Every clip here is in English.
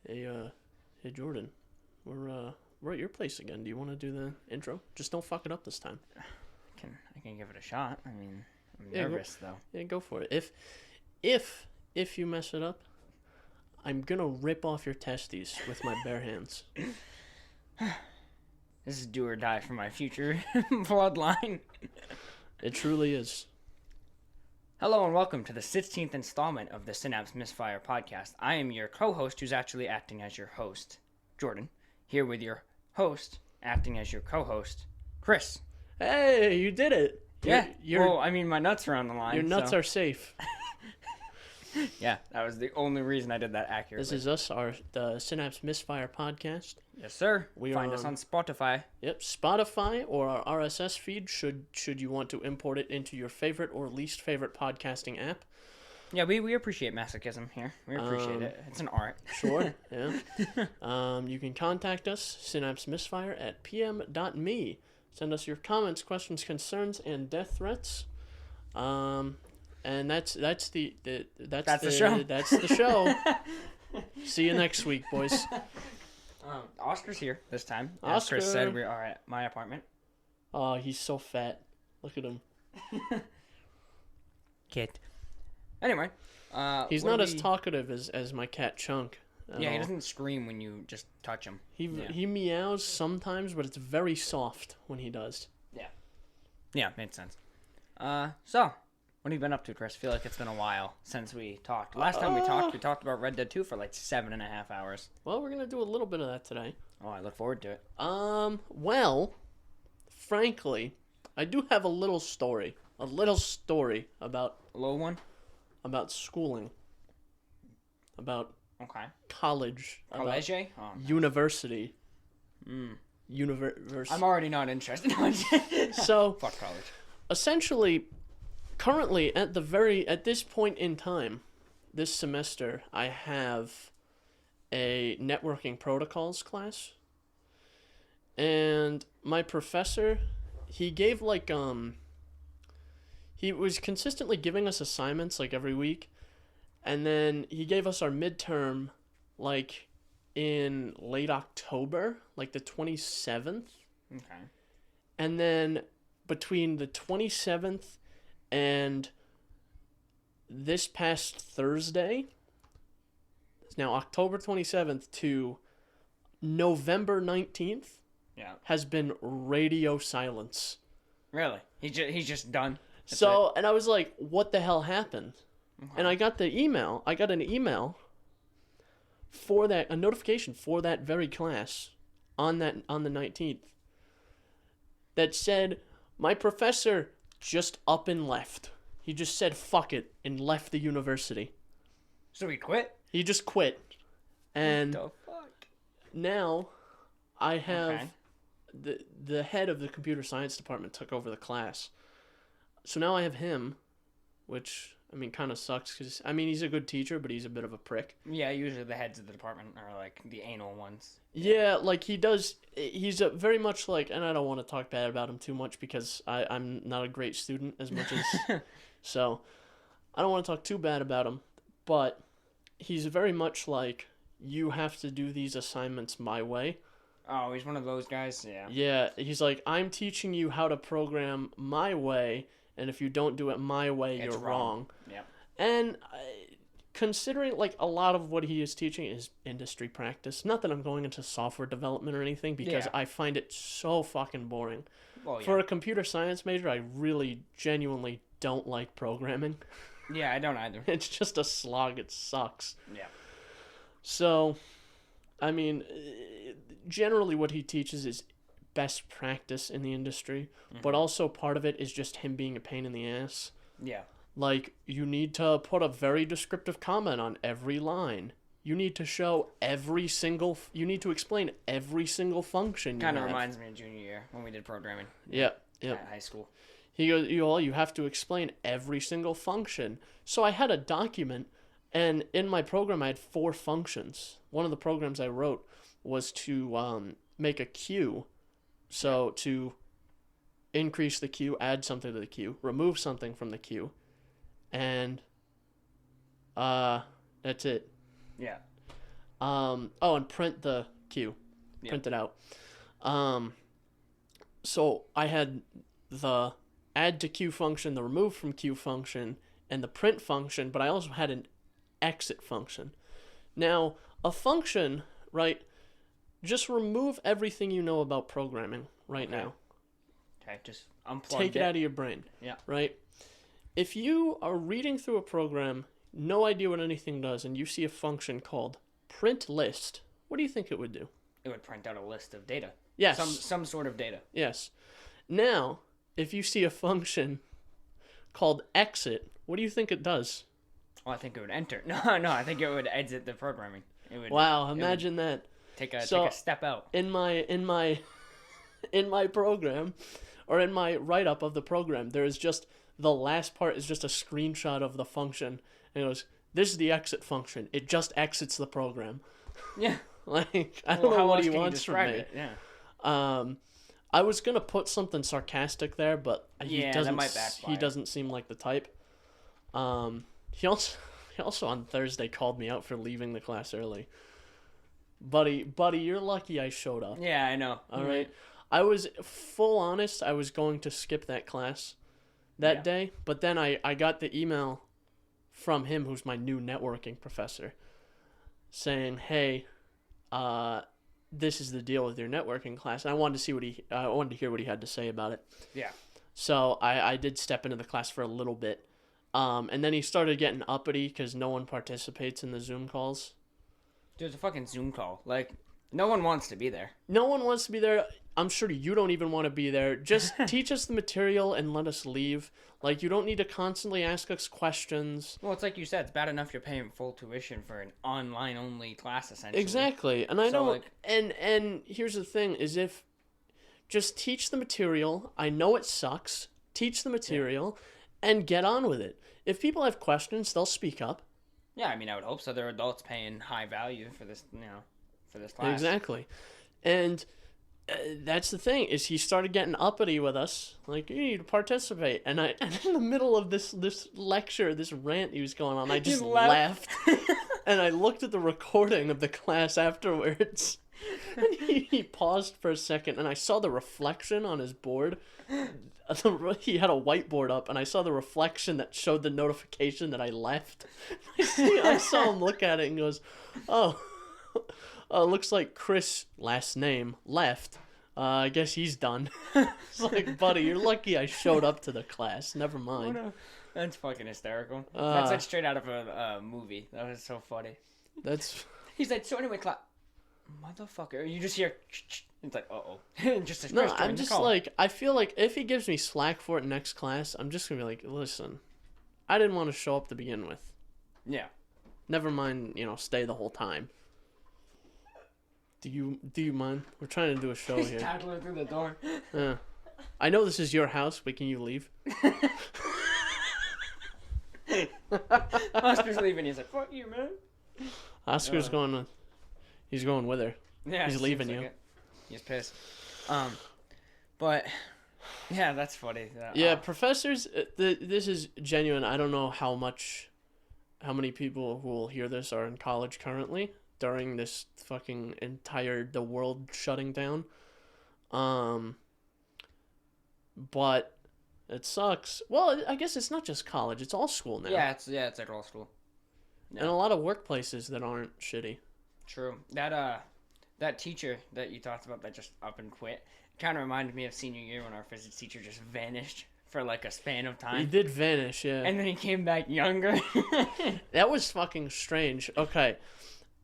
Hey Jordan, we're at your place again. Do you want to do the intro? Just don't fuck it up this time. I can give it a shot. I mean, I'm Yeah, nervous though. Yeah, go for it. If you mess it up, I'm gonna rip off your testes with my bare hands. This is do or die for my future bloodline. It truly is. Hello and welcome to the 16th installment of the Synapse Misfire Podcast. I am your co-host who's actually acting as your host, Jordan, here with your host, acting as your co-host, Chris. Hey, you did it. Well, I mean, my nuts are on the line. Your nuts are safe. Yeah, that was the only reason I did that accurately. This is us, the Synapse Misfire Podcast. Yes, sir. We Find are us on Spotify. Yep, Spotify or our RSS feed should you want to import it into your favorite or least favorite podcasting app. Yeah, we appreciate masochism here. We appreciate it. It's an art. Sure, yeah. You can contact us, Synapse Misfire, at pm.me. Send us your comments, questions, concerns, and death threats. And that's the show. That's the show. See you next week, boys. Oscar's here this time. Oscar. As Chris said, we are at my apartment. Oh, he's so fat. Look at him. Kid. Anyway, he's not as talkative as my cat Chunk. Yeah, he doesn't scream when you just touch him. He meows sometimes, but it's very soft when he does. Yeah, made sense. So, what have you been up to, Chris? I feel like it's been a while since we talked. Last time we talked about Red Dead 2 for like 7.5 hours. Well, we're gonna do a little bit of that today. Oh, I look forward to it. Well, frankly, I do have a little story about A little one? about schooling, about Okay. college, College? about Oh, no. university. I'm already not interested. So, Fuck college. essentially, currently at this point in time, this semester, I have a networking protocols class, and my professor, he gave he was consistently giving us assignments like every week, and then he gave us our midterm like in late October, like the 27th. Okay. And then between the 27th and this past Thursday, it's now October 27th to November 19th, has been radio silence. Really? He's just done? That's And I was like, what the hell happened? Okay. And I got an email for that, a notification for that very class on the 19th that said, my professor just up and left. He just said fuck it and left the university. So he quit? He just quit. And what the fuck? now I have the head of the computer science department took over the class. So now I have him, which I mean kind of sucks because I mean he's a good teacher, but he's a bit of a prick. Yeah, usually the heads of the department are like the anal ones. Yeah, like he's a very much like, and I don't want to talk bad about him too much because I'm not a great student as much as, so I don't want to talk too bad about him, but he's very much like, you have to do these assignments my way. Oh, he's one of those guys? Yeah. Yeah, he's like, I'm teaching you how to program my way, and if you don't do it my way, It's you're wrong. Yeah. And considering like a lot of what he is teaching is industry practice, not that I'm going into software development or anything because I find it so fucking boring. Well, yeah. For a computer science major, I really genuinely don't like programming. Yeah, I don't either. It's just a slog. It sucks. Yeah. So, I mean, generally what he teaches is best practice in the industry, but also part of it is just him being a pain in the ass. Yeah. Like, you need to put a very descriptive comment on every line. You need to you need to explain every single function you have. Kind of reminds me of junior year when we did programming. Yeah. At high school. He goes, you have to explain every single function. So I had a document, and in my program I had 4 functions. One of the programs I wrote was to make a queue. So to increase the queue, add something to the queue, remove something from the queue, and that's it. Yeah. And print the queue. Yeah. Print it out. So I had the add to queue function, the remove from queue function, and the print function, but I also had an exit function. Now, a function, right, just remove everything you know about programming right now. Okay, just unplug Take it out of your brain. Yeah. Right? If you are reading through a program, no idea what anything does, and you see a function called print list, what do you think it would do? It would print out a list of data. Yes. Some sort of data. Yes. Now, if you see a function called exit, what do you think it does? Oh, I think it would enter. No, I think it would exit the programming. It would. Wow, imagine that. Take a step out. In my program, or in my write-up of the program, there is just the last part is just a screenshot of the function, and it goes, "This is the exit function. It just exits the program." Yeah. Like, I don't know what he wants from me. It? Yeah. I was gonna put something sarcastic there, but that might backfire. he doesn't seem like the type. He also on Thursday called me out for leaving the class early. Buddy, you're lucky I showed up. Yeah, I know. All right. I was full honest, I was going to skip that class that day, but then I got the email from him, who's my new networking professor, saying, "Hey, this is the deal with your networking class." And I wanted to see I wanted to hear what he had to say about it. Yeah. So I did step into the class for a little bit. And then he started getting uppity because no one participates in the Zoom calls. Dude, it's a fucking Zoom call. Like, no one wants to be there. No one wants to be there. I'm sure you don't even want to be there. Just teach us the material and let us leave. Like, you don't need to constantly ask us questions. Well, it's like you said, it's bad enough you're paying full tuition for an online-only class, essentially. Exactly. And I So, don't... And here's the thing, is if... Just teach the material. I know it sucks. Teach the material and get on with it. If people have questions, they'll speak up. Yeah, I mean, I would hope so. They're adults paying high value for this, for this class. Exactly. And that's the thing, is he started getting uppity with us. Like, you need to participate. And in the middle of this lecture, this rant he was going on, I just laughed. And I looked at the recording of the class afterwards. And he paused for a second, and I saw the reflection on his board. He had a whiteboard up, and I saw the reflection that showed the notification that I left. I saw him look at it and goes, "Oh, looks like Chris, last name, left. I guess he's done." It's like, buddy, you're lucky I showed up to the class. Never mind. Oh, no. That's fucking hysterical. That's like straight out of a movie. That was so funny. He's like, "So anyway, class." Motherfucker, you just hear, it's like, uh-oh. Just no, I'm just like, I feel like if he gives me slack for it next class, I'm just gonna be like, listen, I didn't want to show up to begin with. Yeah. Never mind, stay the whole time. Do you mind? We're trying to do a show here. He's tackling through the door. Yeah. I know this is your house, but can you leave? Oscar's leaving. He's like, "Fuck you, man." Oscar's He's going with her. Yeah, he's leaving you. Like he's pissed. But yeah, that's funny. Yeah, professors. This is genuine. I don't know how many people who will hear this are in college currently during this fucking the world shutting down. But it sucks. Well, I guess it's not just college. It's all school now. Yeah, it's like all school. Yeah. And a lot of workplaces that aren't shitty. True. That teacher that you talked about that just up and quit kind of reminded me of senior year when our physics teacher just vanished for like a span of time. He did vanish, yeah. And then he came back younger. That was fucking strange. Okay.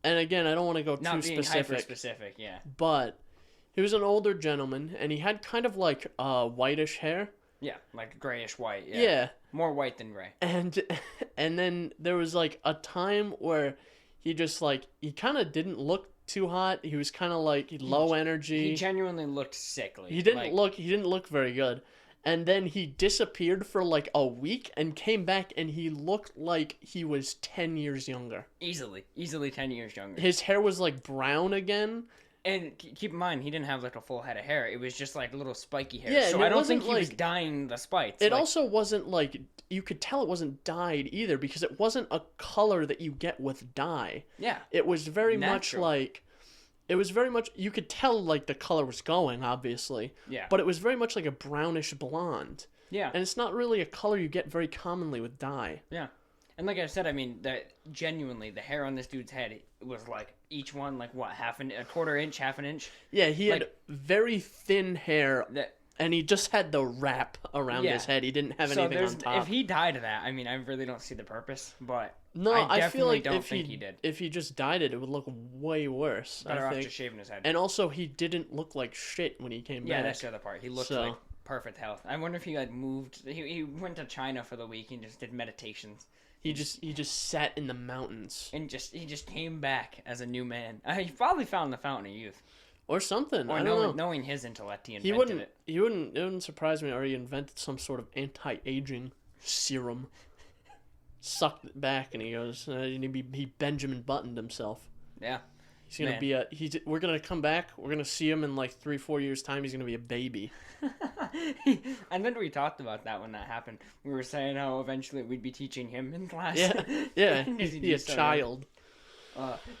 And again, I don't want to go Not too being specific. hyper-specific, yeah. But he was an older gentleman, and he had kind of like whitish hair. Yeah, like grayish white. Yeah. Yeah. More white than gray. And then there was like a time where he just like, he kind of didn't look too hot. He was kind of like low energy. He genuinely looked sickly. He didn't look very good. And then he disappeared for like a week and came back, and he looked like he was 10 years younger. Easily 10 years younger. His hair was like brown again. And keep in mind, he didn't have like a full head of hair. It was just like little spiky hair. Yeah, so and I it don't think wasn't, he was like- dyeing the spikes. It like, also wasn't like, you could tell it wasn't dyed either because it wasn't a color that you get with dye. Yeah. It was very much Natural. like, you could tell like the color was going, obviously. Yeah. But it was very much like a brownish blonde. Yeah. And it's not really a color you get very commonly with dye. Yeah. And like I said, I mean, genuinely, the hair on this dude's head was like each one, like what, a quarter inch, half an inch? Yeah, he had Like- very thin hair, That, and he just had the wrap around Yeah. his head. He didn't have so anything there's, on top. if he dyed that, I mean, I really don't see the purpose, but No, I I feel definitely like don't if think he did. if he just dyed it, it would look way worse. Better I off think. just shaving his head. And also, he didn't look like shit when he came Yeah, back. that's the other part. He looked So- like perfect health. I wonder if he like moved. He went to China for the week and just did meditations He just sat in the mountains and he just came back as a new man. He probably found the fountain of youth, or something. or I don't know. knowing his intellect, he He invented wouldn't. it. He wouldn't. It wouldn't surprise me. Or he invented some sort of anti-aging serum. Sucked it back, and he goes. And he Benjamin Buttoned himself. Yeah, He's gonna Man. be We're gonna come back. We're gonna see him in like 3-4 years time. He's gonna be a baby. I think we talked about that when that happened. We were saying how eventually we'd be teaching him in class. Yeah, yeah. Because He'd he'd be a so young. child.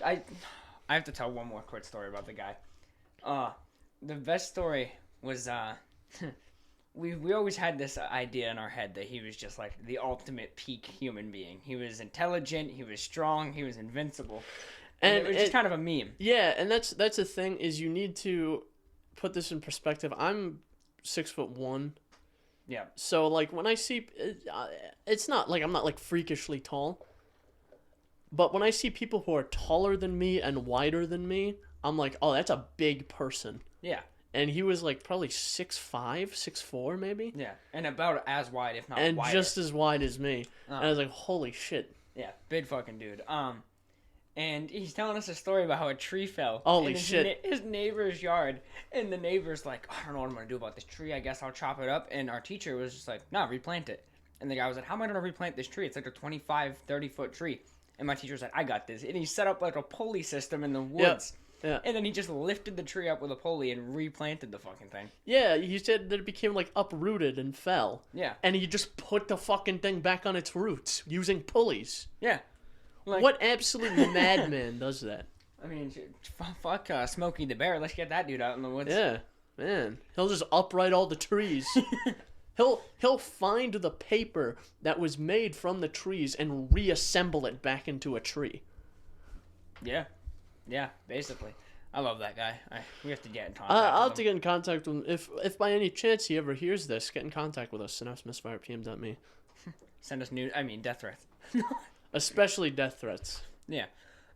I have to tell one more quick story about the guy. The best story was we always had this idea in our head that he was just like the ultimate peak human being. He was intelligent, he was strong, he was invincible. And it was just kind of a meme. Yeah, and that's the thing is you need to put this in perspective. I'm 6'1". Yeah. So like when I see, it's not like I'm not like freakishly tall. But when I see people who are taller than me and wider than me, I'm like, oh, that's a big person. Yeah. And he was like probably 6'5", 6'4", maybe. Yeah. And about as wide, if not And wider. just as wide as me. And I was like, holy shit. Yeah, big fucking dude. And he's telling us a story about how a tree fell Holy in shit. his neighbor's yard, and the neighbor's like, I don't know what I'm gonna do about this tree. I guess I'll chop it up. And our teacher was just like, no, replant it. And the guy was like, how am I gonna replant this tree? It's like a 25, 30-foot tree. And my teacher was like, I got this. And he set up like a pulley system in the woods. Yeah. And then he just lifted the tree up with a pulley and replanted the fucking thing. Yeah, he said that it became like uprooted and fell. Yeah. And he just put the fucking thing back on its roots using pulleys. Yeah. Like, What absolute madman does that? I mean, fuck Smokey the Bear. Let's get that dude out in the woods. Yeah, man. He'll just upright all the trees. He'll find the paper that was made from the trees and reassemble it back into a tree. Yeah. Yeah, basically. I love that guy. We have to get in contact I'll have with to him. get in contact with him. If by any chance he ever hears this, get in contact with us. synapsemisfire@pm.me. Send us death threats. Especially death threats. Yeah.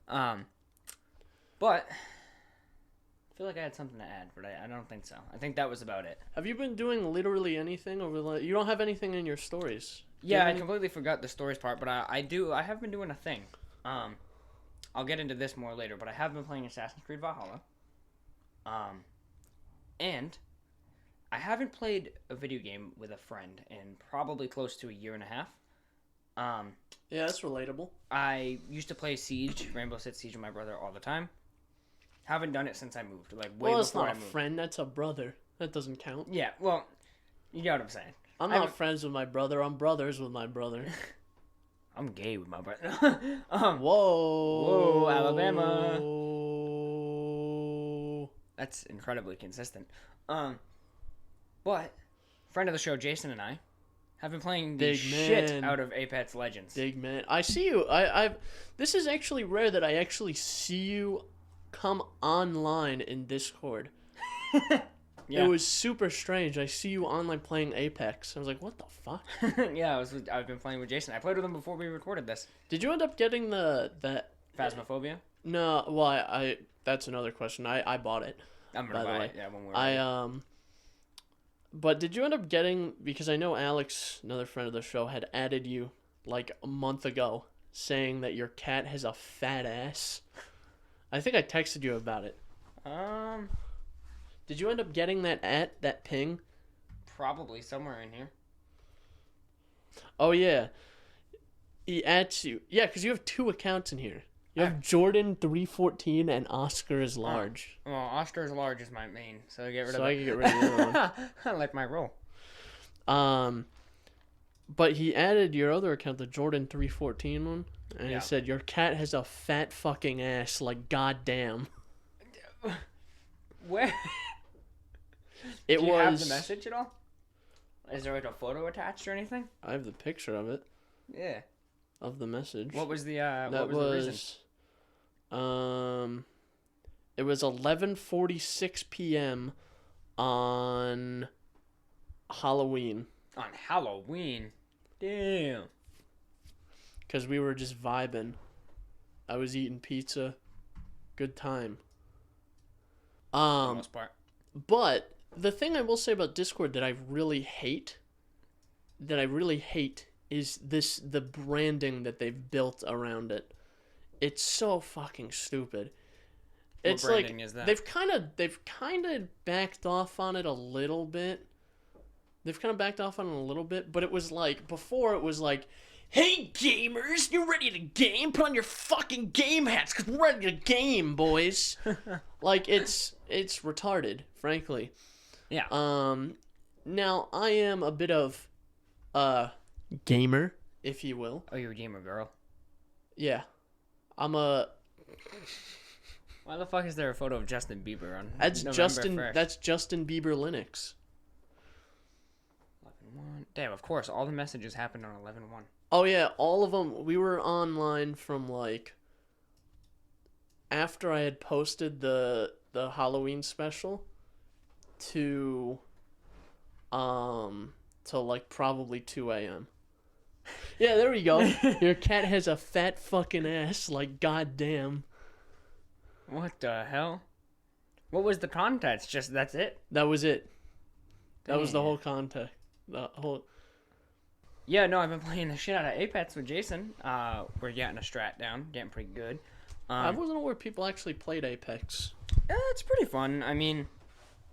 But I feel like I had something to add, but I don't think so. I think that was about it. Have you been doing literally anything over the... You don't have anything in your stories. Do you Yeah, have I any- completely forgot the stories part, but I have been doing a thing. I'll get into this more later, but I have been playing Assassin's Creed Valhalla. And I haven't played a video game with a friend in probably close to a year and a half. Yeah, that's relatable. I used to play Siege, Rainbow Six Siege with my brother all the time. Haven't done it since I moved, like way Well, that's before not I a moved. friend. That's a brother. That doesn't count. Yeah, well, you know what I'm saying. I'm I not friends with my brother. I'm brothers with my brother. I'm gay with my brother. Whoa. Alabama. That's incredibly consistent. But friend of the show, Jason and I have been playing the Big shit man. out of Apex Legends. Big man. I see you. I've. This is actually rare that I actually see you come online in Discord. Yeah. It was super strange. I see you online playing Apex. I was like, what the fuck? Yeah, I've been playing with Jason. I played with him before we recorded this. Did you end up getting that? Phasmophobia? No. Well, I that's another question. I bought it. I'm By gonna the buy way, it. Yeah, when we're ready. But did you end up getting, because I know Alex, another friend of the show, had added you like a month ago saying that your cat has a fat ass. I think I texted you about it. Did you end up getting that ping? Probably somewhere in here. Oh yeah. He adds you. Yeah, because you have 2 accounts in here. You have Jordan 314 and Oscar is large. Well, Oscar is large is my main, so get rid of I can get rid of the other one. I like my role. But he added your other account, the Jordan 314 one, and Yeah. he said your cat has a fat fucking ass, like goddamn. Where? It Do you was. have the message at all? Is there like a photo attached or anything? I have the picture of it. Yeah. Of the message. What was the that what was the reason? It was 11:46 p.m. on Halloween. On Halloween. Damn. Because we were just vibing. I was eating pizza. Good time. For the most part. But the thing I will say about Discord that I really hate is the branding that they've built around it. It's so fucking stupid. What branding is that? They've kind of backed off on it a little bit. But it was like before it was like, "Hey gamers, you ready to game? Put on your fucking game hats cuz we're ready to game, boys." Like it's retarded, frankly. Yeah. Now I am a bit of a gamer, if you will. Oh, you're a gamer girl. Yeah. I'm a Why the fuck is there a photo of Justin Bieber on That's November Justin 1st? that's Justin Bieber Linux. 11-1. Damn, of course, all the messages happened on 11-1. Oh yeah, all of them. We were online from like after I had posted the Halloween special to like probably 2 a.m. Yeah, there we go. Your cat has a fat fucking ass, like goddamn. What the hell? What was the context? Just that's it? That was it. That was the Damn. whole context. The whole. Yeah, no, I've been playing the shit out of Apex with Jason. We're getting a strat down, getting pretty good. I wasn't aware people actually played Apex. It's pretty fun. I mean,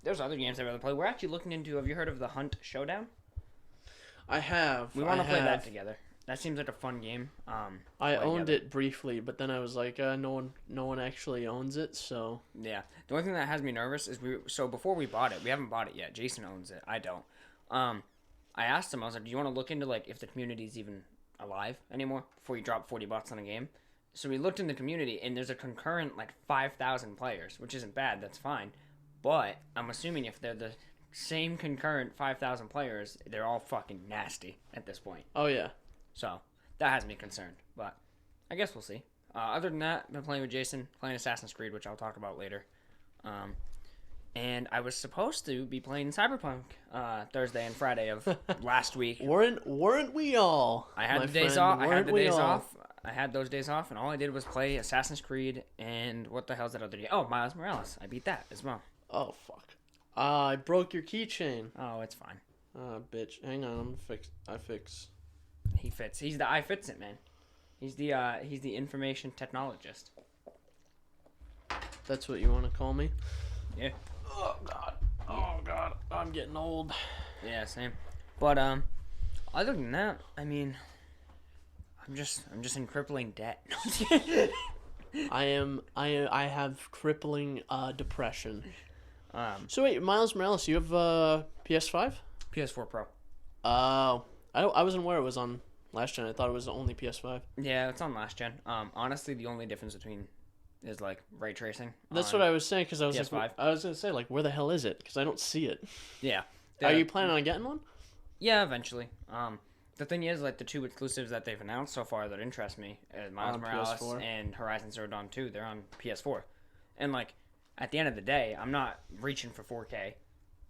there's other games I'd rather play. We're actually looking into. Have you heard of the Hunt Showdown? I have. We want to play that together. That seems like a fun game. I owned it briefly, but then I was like, no one actually owns it, so. Yeah. The only thing that has me nervous is before we bought it, we haven't bought it yet. Jason owns it. I don't. I asked him, I was like, do you want to look into like if the community's even alive anymore before you drop $40 on a game? So we looked in the community and there's a concurrent like 5,000 players, which isn't bad. That's fine. But I'm assuming if they're the same concurrent 5,000 players, they're all fucking nasty at this point. Oh yeah. So that has me concerned, but I guess we'll see. Other than that, I've been playing with Jason, playing Assassin's Creed, which I'll talk about later. And I was supposed to be playing Cyberpunk Thursday and Friday of last week. Weren't we all? I had the days off. I had those days off, and all I did was play Assassin's Creed and what the hell's that other game? Oh, Miles Morales. I beat that as well. Oh fuck! I broke your keychain. Oh, it's fine. Bitch. Hang on, I fix. He fits. He's the iFitsit man. He's the information technologist. That's what you want to call me? Yeah. Oh god. I'm getting old. Yeah, same. But other than that, I mean, I'm just in crippling debt. I have crippling depression. So wait, Miles Morales, you have PS5? PS4 Pro. Oh, I wasn't aware it was on last gen. I thought it was only PS5. Yeah, it's on last gen. Honestly, the only difference between is like ray tracing. That's what I was saying because I was PS5. like, I was gonna say like, where the hell is it? Because I don't see it. Yeah. Are you planning on getting one? Yeah, eventually. The thing is, like the two exclusives that they've announced so far that interest me, Miles Morales PS4. and Horizon Zero Dawn 2, they're on PS4. And like at the end of the day, I'm not reaching for 4K.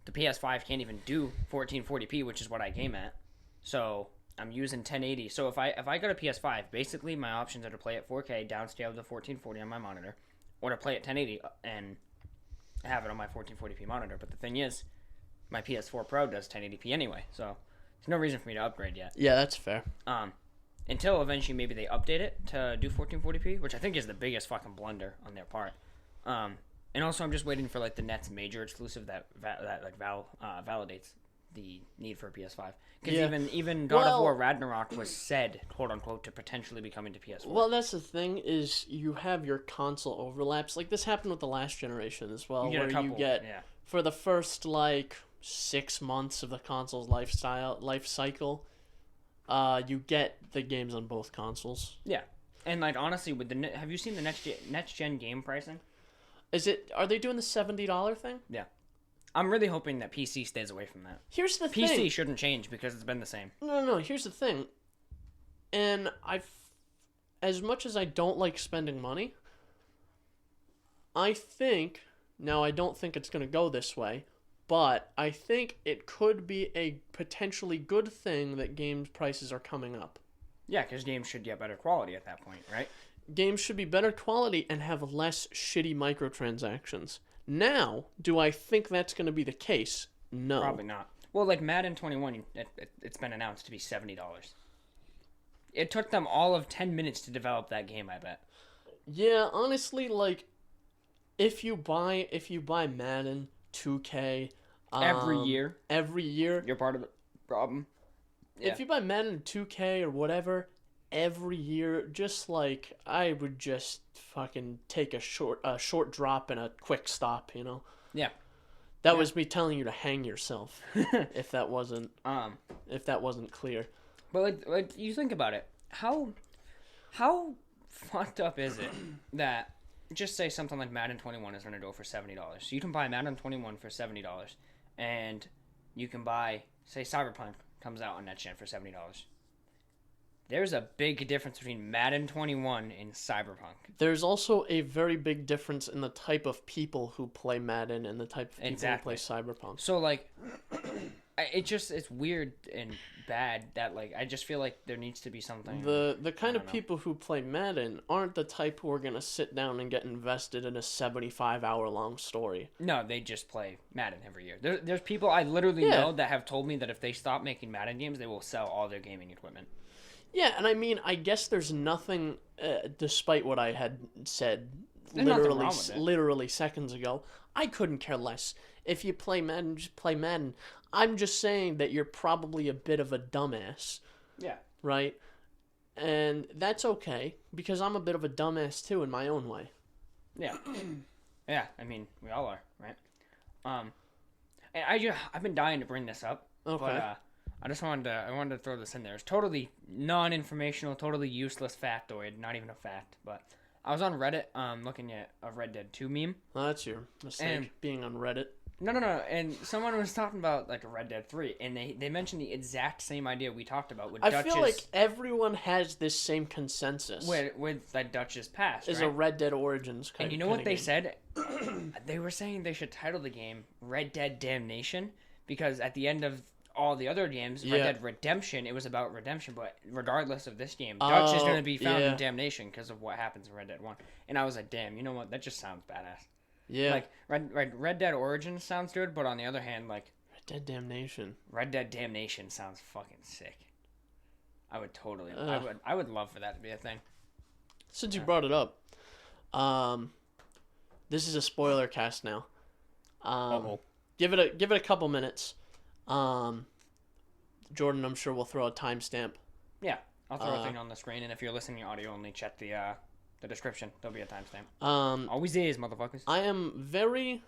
The PS5 can't even do 1440p, which is what I game at. So I'm using 1080. So if I go to PS5, basically my options are to play at 4K, downscale to 1440 on my monitor, or to play at 1080 and have it on my 1440p monitor. But the thing is, my PS4 Pro does 1080p anyway, so there's no reason for me to upgrade yet. Yeah, that's fair. Until eventually maybe they update it to do 1440p, which I think is the biggest fucking blunder on their part. And also I'm just waiting for like the next major exclusive that validates the need for a PS5. Because Yeah. even God of War Ragnarok was said, quote unquote, to potentially be coming to PS4. Well, that's the thing, is you have your console overlaps. Like, this happened with the last generation as well, you you get for the first, like, 6 months of the console's life cycle, you get the games on both consoles. Yeah. And, like, honestly, with have you seen the next gen game pricing? Are they doing the $70 thing? Yeah. I'm really hoping that PC stays away from that. Here's the thing. PC shouldn't change because it's been the same. No, here's the thing. And as much as I don't like spending money, I don't think it's going to go this way, but I think it could be a potentially good thing that games prices are coming up. Yeah, because games should get better quality at that point, right? Games should be better quality and have less shitty microtransactions. Now, do I think that's going to be the case? No. Probably not. Well, like Madden 21, it's been announced to be $70. It took them all of 10 minutes to develop that game, I bet. Yeah, honestly, like, if you buy Madden 2K every year, you're part of the problem. Yeah. If you buy Madden 2K or whatever every year, just like, I would just fucking take a short drop and a quick stop, you know? Yeah. That was me telling you to hang yourself, if that wasn't clear. But like you think about it, how fucked up is it that just say something like Madden 21 is going to go for $70. So you can buy Madden 21 for $70, and you can buy, say, Cyberpunk comes out on next gen for $70. There's a big difference between Madden 21 and Cyberpunk. There's also a very big difference in the type of people who play Madden and the type of people who play Cyberpunk. So, like, it's weird and bad that, like, I just feel like there needs to be something. The kind of people who play Madden aren't the type who are going to sit down and get invested in a 75-hour-long story. No, they just play Madden every year. There's people I literally know that have told me that if they stop making Madden games, they will sell all their gaming equipment. Yeah, and I mean, I guess there's nothing, despite what I had said literally seconds ago, I couldn't care less. If you play Madden, just play Madden. I'm just saying that you're probably a bit of a dumbass. Yeah. Right? And that's okay, because I'm a bit of a dumbass too in my own way. Yeah. Yeah, I mean, we all are, right? And I've been dying to bring this up. Okay. But, I wanted to throw this in there. It's totally non-informational, totally useless factoid, not even a fact, but I was on Reddit looking at a Red Dead 2 meme. Well, that's your mistake, being on Reddit. No, and someone was talking about, like, a Red Dead 3, and they mentioned the exact same idea we talked about with Dutch's... I feel like everyone has this same consensus. With like, Dutch's past, is right? a Red Dead Origins kind of And you know what they said? They were saying they should title the game Red Dead Damnation, because at the end of all the other games, Red Dead Redemption, it was about redemption, but regardless of this game, Dutch is going to be found in Damnation because of what happens in Red Dead 1. And I was like, damn, you know what? That just sounds badass. Yeah. Like, Red Dead Origins sounds good, but on the other hand, like... Red Dead Damnation. Red Dead Damnation sounds fucking sick. I would totally... I would love for that to be a thing. Since you brought it up, this is a spoiler cast now. Give it a couple minutes. Jordan, I'm sure, will throw a timestamp. Yeah, I'll throw a thing on the screen, and if you're listening audio only, check the description. There'll be a timestamp. Always is, motherfuckers. I am very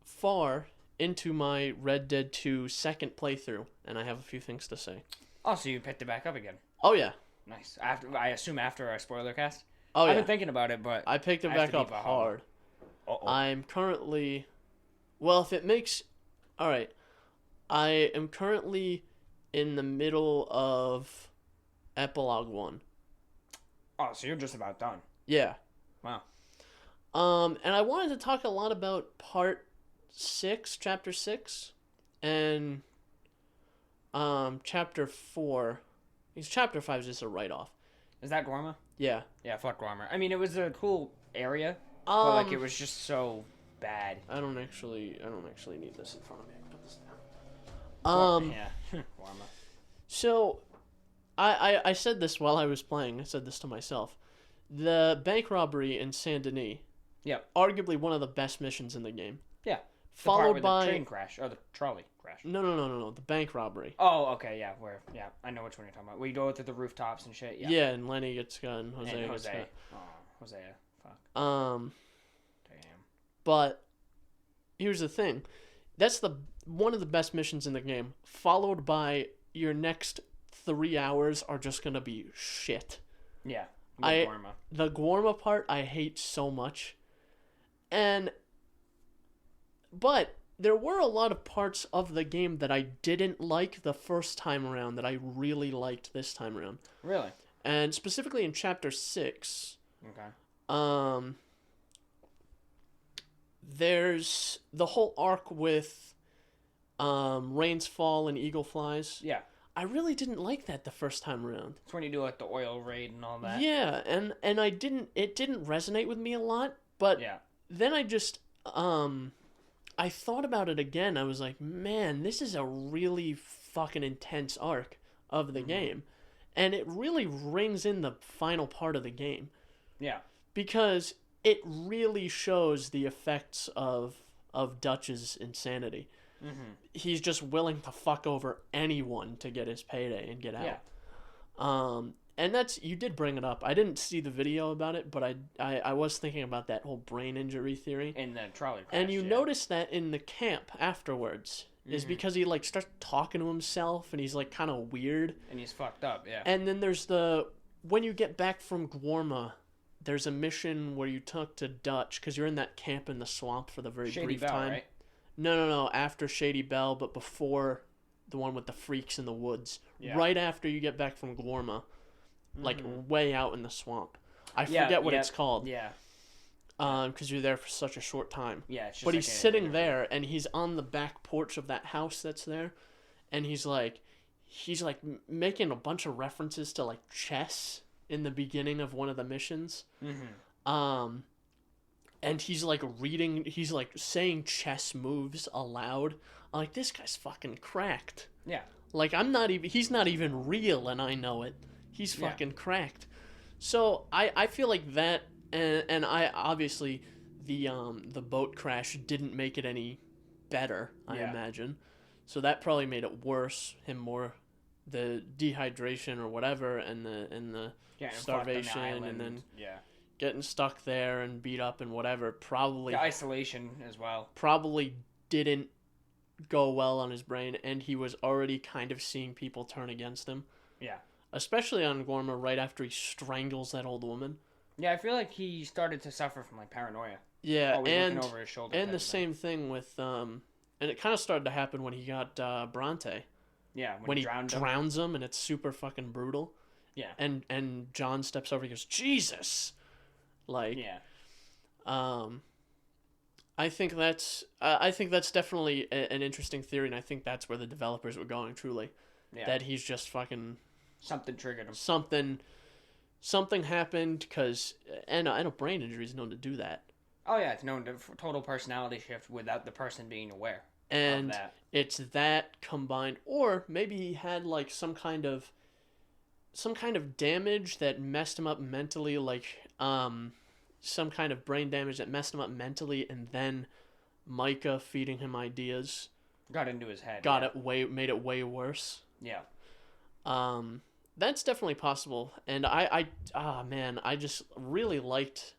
far into my Red Dead 2 second playthrough, and I have a few things to say. Oh, so you picked it back up again? Oh, yeah. Nice. I assume after our spoiler cast? Oh, yeah. I've been thinking about it, but... I picked it back up hard. Uh-oh. I'm currently... Well, if it makes... Alright. I am currently in the middle of Epilogue 1. Oh, so you're just about done. Yeah. Wow. And I wanted to talk a lot about Part 6, Chapter 6, and Chapter 4. Because Chapter 5 is just a write-off. Is that Gorma? Yeah. Yeah, fuck Gorma. I mean, it was a cool area, but, like, it was just so bad. I don't actually need this in front of me. I can put this down. Yeah. Gorma. So, I said this while I was playing. I said this to myself. The bank robbery in Saint Denis. Yep. Arguably one of the best missions in the game. Yeah. The part followed where by the train crash or the trolley crash. no, the bank robbery. Oh, okay, yeah, I know which one you're talking about. Where you go through the rooftops and shit. Yeah, And Lenny gets got and Hosea and gets Hosea. Oh, Hosea. Fuck. got. Damn. But here's the thing. That's one of the best missions in the game, followed by your next 3 hours are just going to be shit. Yeah. The Gwarma part I hate so much. But there were a lot of parts of the game that I didn't like the first time around that I really liked this time around. Really? And specifically in chapter 6. Okay. There's the whole arc with Rains Fall and Eagle Flies. Yeah. I really didn't like that the first time around. It's when you do like the oil raid and all that. Yeah, and it didn't resonate with me a lot, but then I just I thought about it again. I was like, man, this is a really fucking intense arc of the game. And it really rings in the final part of the game. Yeah. Because it really shows the effects of Dutch's insanity. Mm-hmm. He's just willing to fuck over anyone to get his payday and get out. Yeah. And that's, you did bring it up. I didn't see the video about it, but I was thinking about that whole brain injury theory. In the trolley crash, and you notice that in the camp afterwards is because he like starts talking to himself and he's like kind of weird. And he's fucked up, yeah. And then there's when you get back from Gwarma, there's a mission where you talk to Dutch because you're in that camp in the swamp for the very brief time. Right? No, after Shady Bell, but before the one with the freaks in the woods. Yeah. Right after you get back from Gwarma, like way out in the swamp. I forget what it's called. Yeah. Because you're there for such a short time. Yeah, it's just but he's sitting there, and he's on the back porch of that house that's there, and he's like making a bunch of references to like chess in the beginning of one of the missions. Mm-hmm. And he's like saying chess moves aloud. I'm like, this guy's fucking cracked. Yeah. Like he's not even real, and I know it. He's fucking cracked. So I feel like that, and I obviously the boat crash didn't make it any better, I imagine. So that probably made it worse. The dehydration or whatever, and the starvation, and then getting stuck there and beat up and whatever. Probably the isolation as well. Probably didn't go well on his brain, and he was already kind of seeing people turn against him. Yeah. Especially on Gwarma right after he strangles that old woman. Yeah, I feel like he started to suffer from like paranoia. Yeah, always looking over his shoulder. And the same thing with and it kind of started to happen when he got Bronte. Yeah, when he drowns him, and it's super fucking brutal. Yeah. And John steps over, he goes, Jesus. Like, yeah. I think that's definitely an interesting theory, and I think that's where the developers were going, truly. Yeah. That he's just fucking... Something triggered him. Something happened, because... And I know brain injury is known to do that. Oh, yeah, it's known to total personality shift without the person being aware and of that. It's that combined... Or maybe he had, like, some kind of damage that messed him up mentally, like... some kind of brain damage that messed him up mentally, and then Micah feeding him ideas got into his head. Made it way worse. Yeah. That's definitely possible. And I just really liked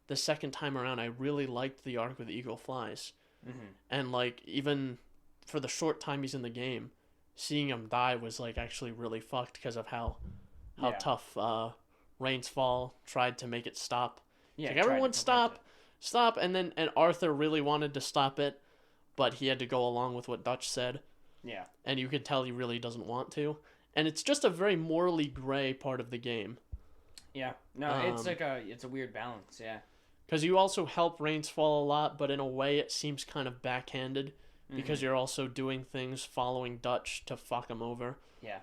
the second time around. I really liked the arc with Eagle Flies. Mm-hmm. And like even for the short time he's in the game, seeing him die was like actually really fucked because of how tough Rains Fall tried to make it stop. Yeah, like, everyone stop, and Arthur really wanted to stop it, but he had to go along with what Dutch said. Yeah. And you could tell he really doesn't want to. And it's just a very morally gray part of the game. Yeah. No, it's a weird balance, yeah. Because you also help Rains Fall a lot, but in a way it seems kind of backhanded, because you're also doing things following Dutch to fuck him over. Yeah.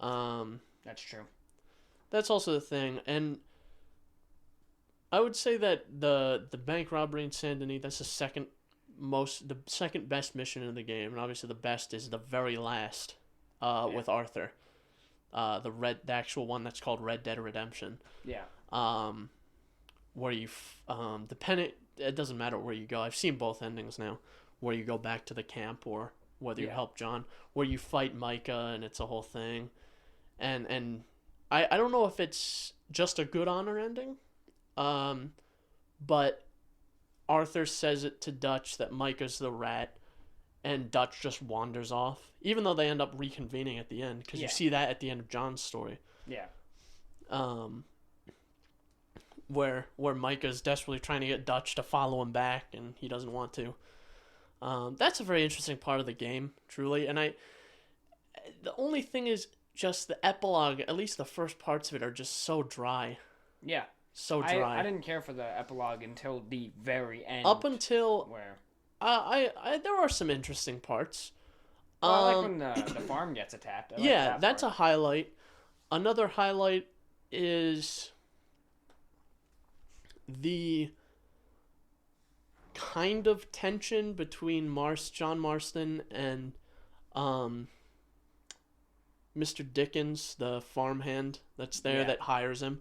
That's true. That's also the thing, and I would say that the bank robbery in Saint Denis, that's the second best mission in the game, and obviously the best is the very last with Arthur, the actual one that's called Red Dead Redemption. Yeah. Where you it doesn't matter where you go. I've seen both endings now. where you go back to the camp or whether you Yeah. help John, where you fight Micah and it's a whole thing. And I don't know if it's just a good honor ending, but Arthur says it to Dutch that Micah's the rat, and Dutch just wanders off, even though they end up reconvening at the end, because you see that at the end of John's story. Yeah. Where Micah's desperately trying to get Dutch to follow him back, and he doesn't want to. That's a very interesting part of the game, truly. And the only thing is just the epilogue, at least the first parts of it, are just so dry. Yeah. So dry. I didn't care for the epilogue until the very end. Up until... Where... there are some interesting parts. Well, I like when the farm gets attacked. I like that's part. a highlight. Another highlight is the kind of tension between John Marston and Mr. Dickens, the farmhand that's there that hires him.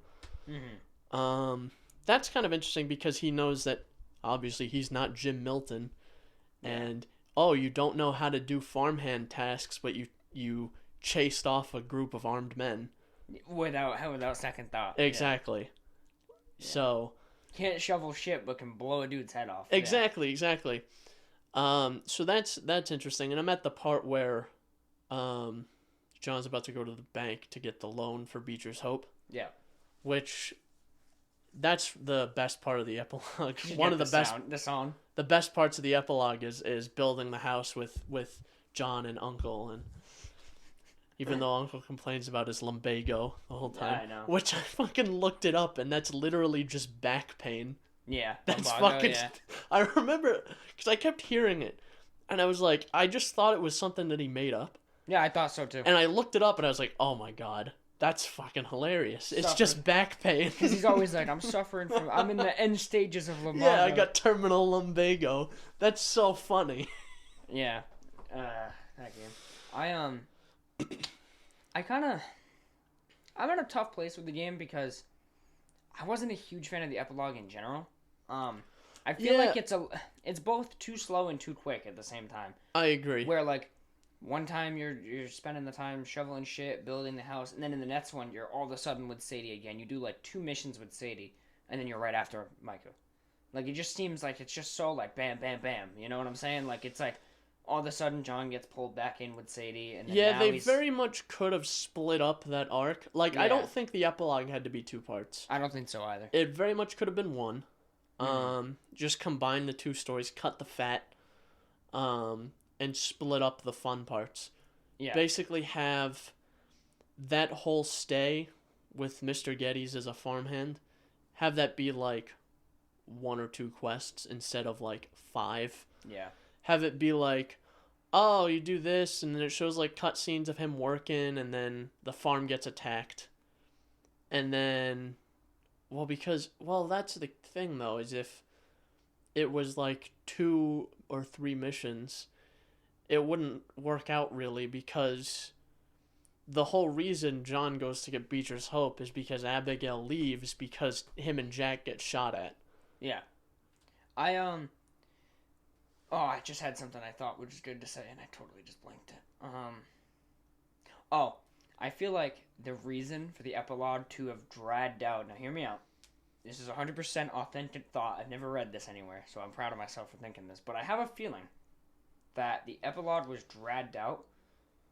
Mm-hmm. That's kind of interesting because he knows that obviously he's not Jim Milton, and you don't know how to do farmhand tasks, but you chased off a group of armed men without second thought. Exactly. Yeah. So can't shovel shit, but can blow a dude's head off. Exactly. So that's interesting, and I'm at the part where John's about to go to the bank to get the loan for Beecher's Hope. Yeah. Which, that's the best part of the epilogue. One of the song. The best parts of the epilogue is building the house with John and Uncle, and even though Uncle complains about his lumbago the whole time, I know. Which I fucking looked it up, and that's literally just back pain. Yeah, that's lumbago, fucking. Yeah. I remember because I kept hearing it, and I was like, I just thought it was something that he made up. Yeah, I thought so too. And I looked it up, and I was like, oh my god. That's fucking hilarious. It's just back pain. Because he's always like, I'm in the end stages of lumbago. Yeah, I got terminal lumbago. That's so funny. Yeah. That game. I'm in a tough place with the game because I wasn't a huge fan of the epilogue in general. I feel like it's both too slow and too quick at the same time. I agree. Where like one time you're spending the time shoveling shit, building the house, and then in the next one you're all of a sudden with Sadie again. You do like 2 missions with Sadie, and then you're right after Micah. Like it just seems like it's just so like bam, bam, bam. You know what I'm saying? Like it's like all of a sudden John gets pulled back in with Sadie, and then they very much could have split up that arc. Like I don't think the epilogue had to be 2 parts. I don't think so either. It very much could have been 1. Just combine the 2 stories, cut the fat, and split up the fun parts. Yeah. Basically have that whole stay with Mr. Geddes as a farmhand, have that be like 1 or 2 quests instead of like 5. Yeah. Have it be like, oh, you do this, and then it shows like cutscenes of him working, and then the farm gets attacked. And then, that's the thing though, is if it was like 2 or 3 missions, it wouldn't work out really, because the whole reason John goes to get Beecher's Hope is because Abigail leaves because him and Jack get shot at. Yeah. I just had something I thought was good to say, and I totally just blanked it. I feel like the reason for the epilogue to have dragged out... Now, hear me out. This is 100% authentic thought. I've never read this anywhere, so I'm proud of myself for thinking this. But I have a feeling that the epilogue was dragged out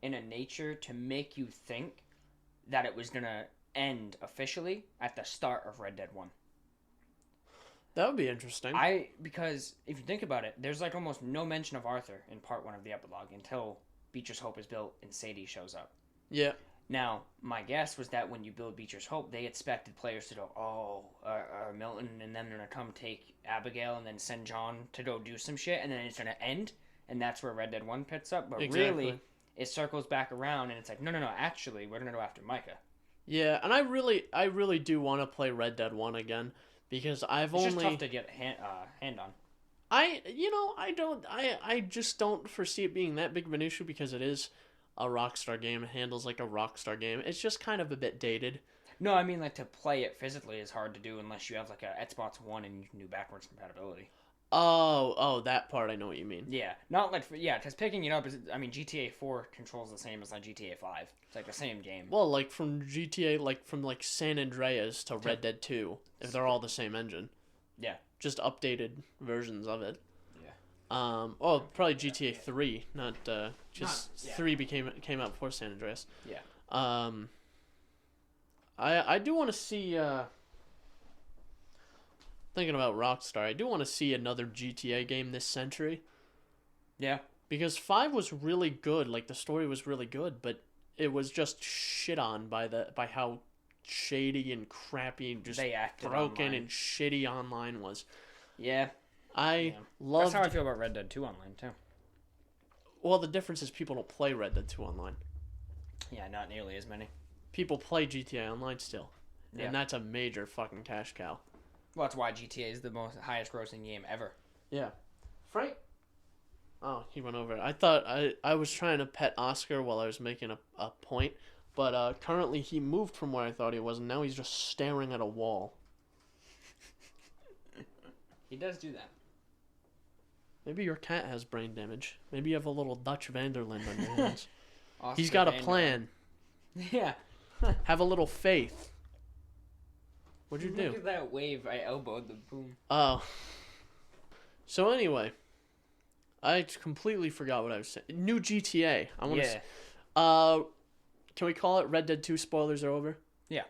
in a nature to make you think that it was going to end officially at the start of Red Dead 1. That would be interesting. Because if you think about it, there's like almost no mention of Arthur in part 1 of the epilogue until Beecher's Hope is built and Sadie shows up. Yeah. Now, my guess was that when you build Beecher's Hope, they expected players to go, are Milton and them going to come take Abigail and then send John to go do some shit, and then it's going to end, and that's where Red Dead 1 picks up. But really, it circles back around, and it's like, no, actually, we're going to go after Micah. Yeah, and I really do want to play Red Dead 1 again, because it's just tough to get hand on. I just don't foresee it being that big of an issue, because it is a Rockstar game. It handles like a Rockstar game. It's just kind of a bit dated. No, I mean, like, to play it physically is hard to do unless you have like a Xbox One and you can do backwards compatibility. Oh, that part I know what you mean. Yeah, not like because picking it up is. I mean, GTA 4 controls the same as like GTA 5. It's like the same game. Well, like from GTA, like from like San Andreas to Red Dead 2, if they're all the same engine. Yeah. Just updated versions of it. Yeah. Probably GTA 3, not 3 came out before San Andreas. Yeah. I do want to see. Thinking about Rockstar, I do want to see another GTA game this century. Yeah. Because 5 was really good, like the story was really good, but it was just shit on by how shady and crappy and just broken online. And shitty online was. Yeah. I loved... That's how I feel about Red Dead 2 online, too. Well, the difference is people don't play Red Dead 2 online. Yeah, not nearly as many. People play GTA Online still. Yeah. And that's a major fucking cash cow. Well, that's why GTA is the highest grossing game ever. Yeah. Frank? Oh, he went over. I thought I was trying to pet Oscar while I was making a point, but currently he moved from where I thought he was, and now he's just staring at a wall. He does do that. Maybe your cat has brain damage. Maybe you have a little Dutch Vanderland on your hands. Oscar He's got a plan. Yeah. Have a little faith. What'd you do? Look at that wave. I elbowed the boom. Oh. So anyway, I completely forgot what I was saying. New GTA. I want to. Can we call it Red Dead 2 spoilers are over? Yeah.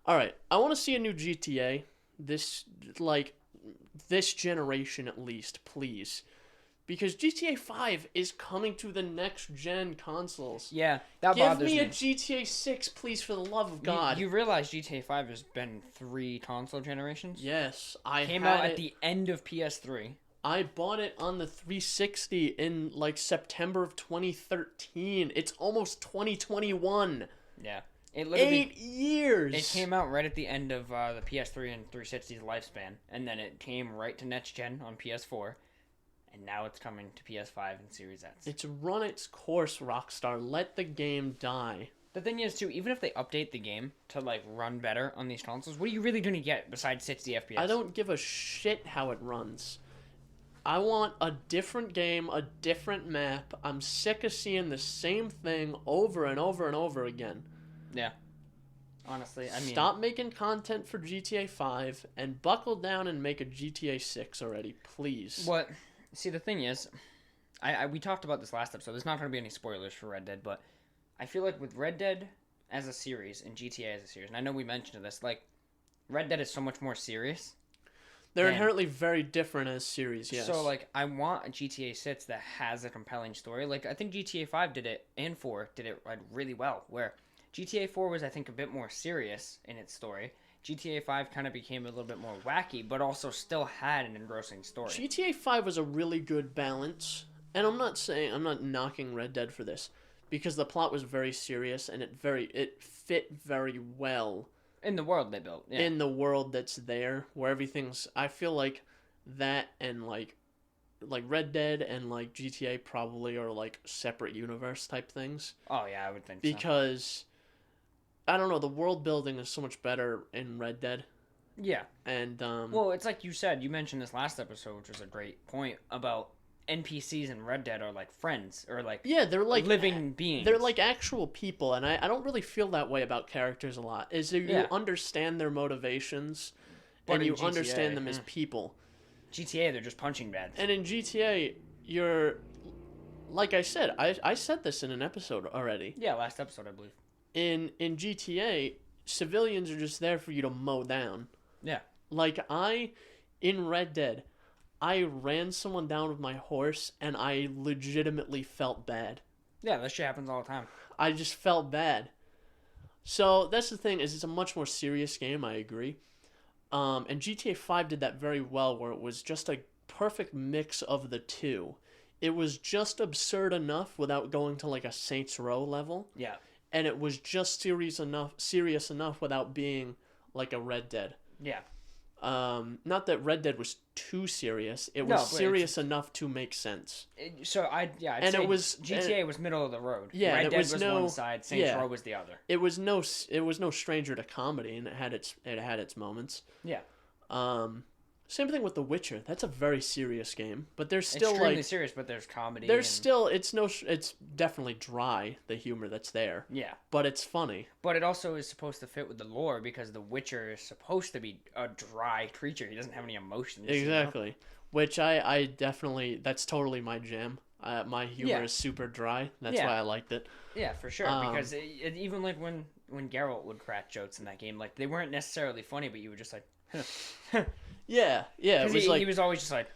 All right. I want to see a new GTA. This generation at least, please. Because GTA 5 is coming to the next gen consoles. Yeah, that bothers me. Give me a GTA 6, please, for the love of God. You realize GTA 5 has been 3 console generations? Yes, came out at the end of PS3. I bought it on the 360 in like September of 2013. It's almost 2021. Yeah. 8 years. It came out right at the end of the PS3 and 360's lifespan, and then it came right to next gen on PS4. And now it's coming to PS5 and Series X. It's run its course, Rockstar. Let the game die. The thing is, too, even if they update the game to, like, run better on these consoles, what are you really going to get besides 60 FPS? I don't give a shit how it runs. I want a different game, a different map. I'm sick of seeing the same thing over and over and over again. Yeah. Honestly, I mean... Stop making content for GTA 5 and buckle down and make a GTA 6 already, please. What... See, the thing is, we talked about this last episode. There's not going to be any spoilers for Red Dead, but I feel like with Red Dead as a series and GTA as a series, and I know we mentioned this, like, Red Dead is so much more serious. They're inherently very different as series, yes. So, like, I want a GTA 6 that has a compelling story. Like, I think GTA 5 did it, and 4 did it really well, where GTA 4 was, I think, a bit more serious in its story. GTA 5 kind of became a little bit more wacky, but also still had an engrossing story. GTA 5 was a really good balance, and I'm not knocking Red Dead for this, because the plot was very serious and it fit very well in the world they built. Yeah. In the world that's there, where everything's. I feel like that and like Red Dead and like GTA probably are like separate universe type things. Oh yeah, I would think so. Because I don't know, the world building is so much better in Red Dead. Yeah. And well, it's like you said, you mentioned this last episode, which was a great point about NPCs in Red Dead are like friends or like they're like living beings. They're like actual people, and I don't really feel that way about characters a lot. Is that you understand their motivations and you GTA, understand them as people. GTA, they're just punching bags. And in GTA, you're like I said, I said this in an episode already. Yeah, last episode I believe. In GTA, civilians are just there for you to mow down. Yeah. Like in Red Dead, I ran someone down with my horse and I legitimately felt bad. Yeah, that shit happens all the time. I just felt bad. So that's the thing, is it's a much more serious game, I agree. And GTA 5 did that very well, where it was just a perfect mix of the two. It was just absurd enough without going to like a Saints Row level. Yeah. And it was just serious enough without being like a Red Dead. Yeah. Not that Red Dead was too serious. It was serious enough to make sense. I'd say GTA was middle of the road. Yeah, Red Dead was one side, Saints Row was the other. It was no stranger to comedy, and it had its moments. Yeah. Same thing with The Witcher. That's a very serious game, but there's still extremely serious, but there's comedy. There's still it's definitely dry, the humor that's there. Yeah, but it's funny. But it also is supposed to fit with the lore because The Witcher is supposed to be a dry creature. He doesn't have any emotions. Exactly, which I definitely that's totally my jam. My humor is super dry. That's why I liked it. Yeah, for sure. Because even like when Geralt would crack jokes in that game, like they weren't necessarily funny, but you were just like. Yeah. It was he was always just like,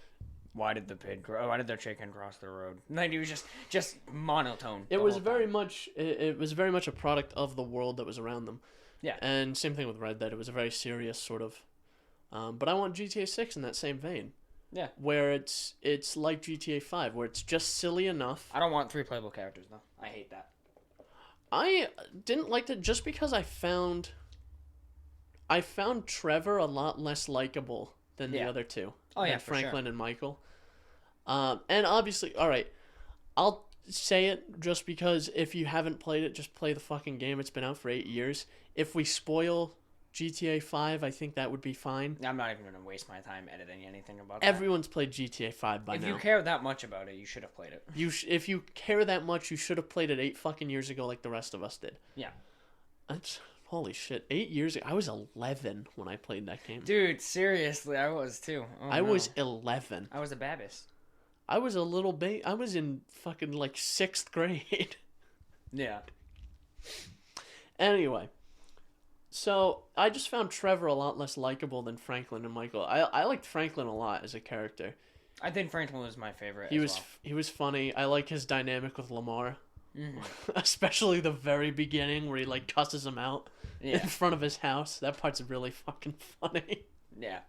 why did their chicken cross the road? Like he was just monotone. It was very much a product of the world that was around them. Yeah. And same thing with Red Dead. It was a very serious sort of. But I want GTA 6 in that same vein. Yeah. Where it's like GTA 5, where it's just silly enough. I don't want 3 playable characters though. I hate that. I didn't like it just because I found Trevor a lot less likable than the other two. Oh yeah, Franklin sure. and Michael. And obviously, all right, I'll say it just because if you haven't played it, just play the fucking game. It's been out for 8 years. If we spoil GTA 5, I think that would be fine. I'm not even going to waste my time editing anything about Everyone's played GTA 5 by now. If you care that much about it, you should have played it. If you care that much, you should have played it 8 fucking years ago like the rest of us did. Yeah. That's... Holy shit, 8 years ago. I was 11 when I played that game. Dude, seriously, I was too. I was 11. I was a babis. I was a little baby. I was in fucking like 6th grade. Yeah. Anyway, so I just found Trevor a lot less likable than Franklin and Michael. I liked Franklin a lot as a character. I think Franklin was my favorite. He was funny. I like his dynamic with Lamar. Mm-hmm. Especially the very beginning where he like cusses him out in front of his house. That part's really fucking funny. Yeah.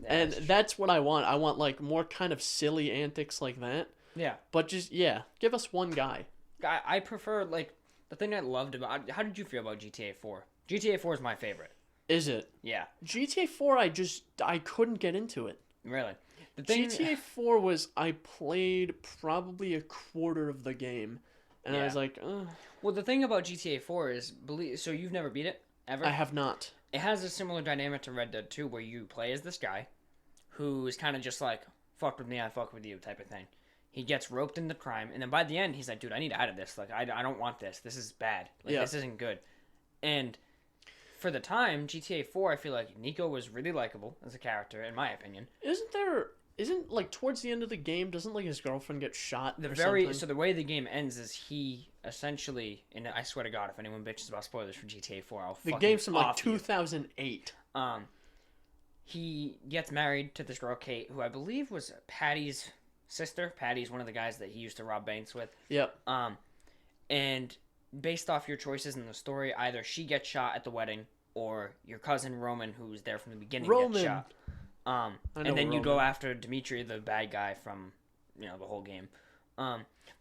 And that's what I want. I want like more kind of silly antics like that. Yeah. But just give us one guy. I prefer like the thing I loved about. How did you feel about GTA 4? GTA 4 is my favorite. Is it? Yeah. GTA 4 I couldn't get into it. Really? GTA 4 was I played probably a quarter of the game, and I was like, Well, the thing about GTA 4 is, so you've never beat it ever? I have not. It has a similar dynamic to Red Dead 2, where you play as this guy, who is kind of just like, fuck with me, I fuck with you type of thing. He gets roped into crime, and then by the end, he's like, dude, I need out of this. Like, I don't want this. This is bad. Like, this isn't good. And for the time, GTA 4, I feel like Nico was really likable as a character, in my opinion. Isn't like towards the end of the game, doesn't like his girlfriend get shot So the way the game ends is he essentially, and I swear to God, if anyone bitches about spoilers for GTA 4, I'll fucking the game's from like off you. 2008. He gets married to this girl Kate, who I believe was Patty's sister. Patty's one of the guys that he used to rob banks with. Yep. And based off your choices in the story, either she gets shot at the wedding, or your cousin Roman, who was there from the beginning, gets shot. And then you go after Dimitri, the bad guy from, the whole game.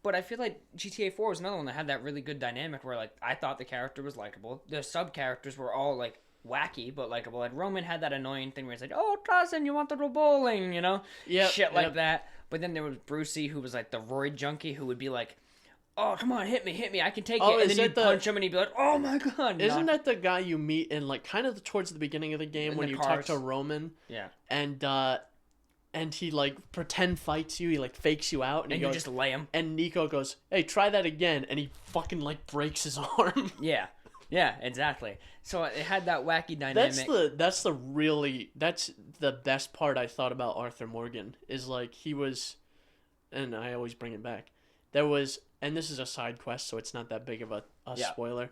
But I feel like GTA 4 was another one that had that really good dynamic where, like, I thought the character was likable. The sub-characters were all, like, wacky but likable. Like, Roman had that annoying thing where he's like, oh, cousin, you want to go bowling, Shit like that. But then there was Brucey, who was, like, the roid junkie, who would be like, oh, come on, hit me, I can take it. And then you'd punch him and he'd be like, oh my God. Isn't that the guy you meet in, like, kind of towards the beginning of the game when you talk to Roman? Yeah. And he, like, pretend fights you, he, like, fakes you out. And you just lay him. And Nico goes, hey, try that again. And he fucking, like, breaks his arm. Yeah, exactly. So it had that wacky dynamic. That's the best part I thought about Arthur Morgan, is, like, he was, and I always bring it back, there was, and this is a side quest, so it's not that big of a spoiler,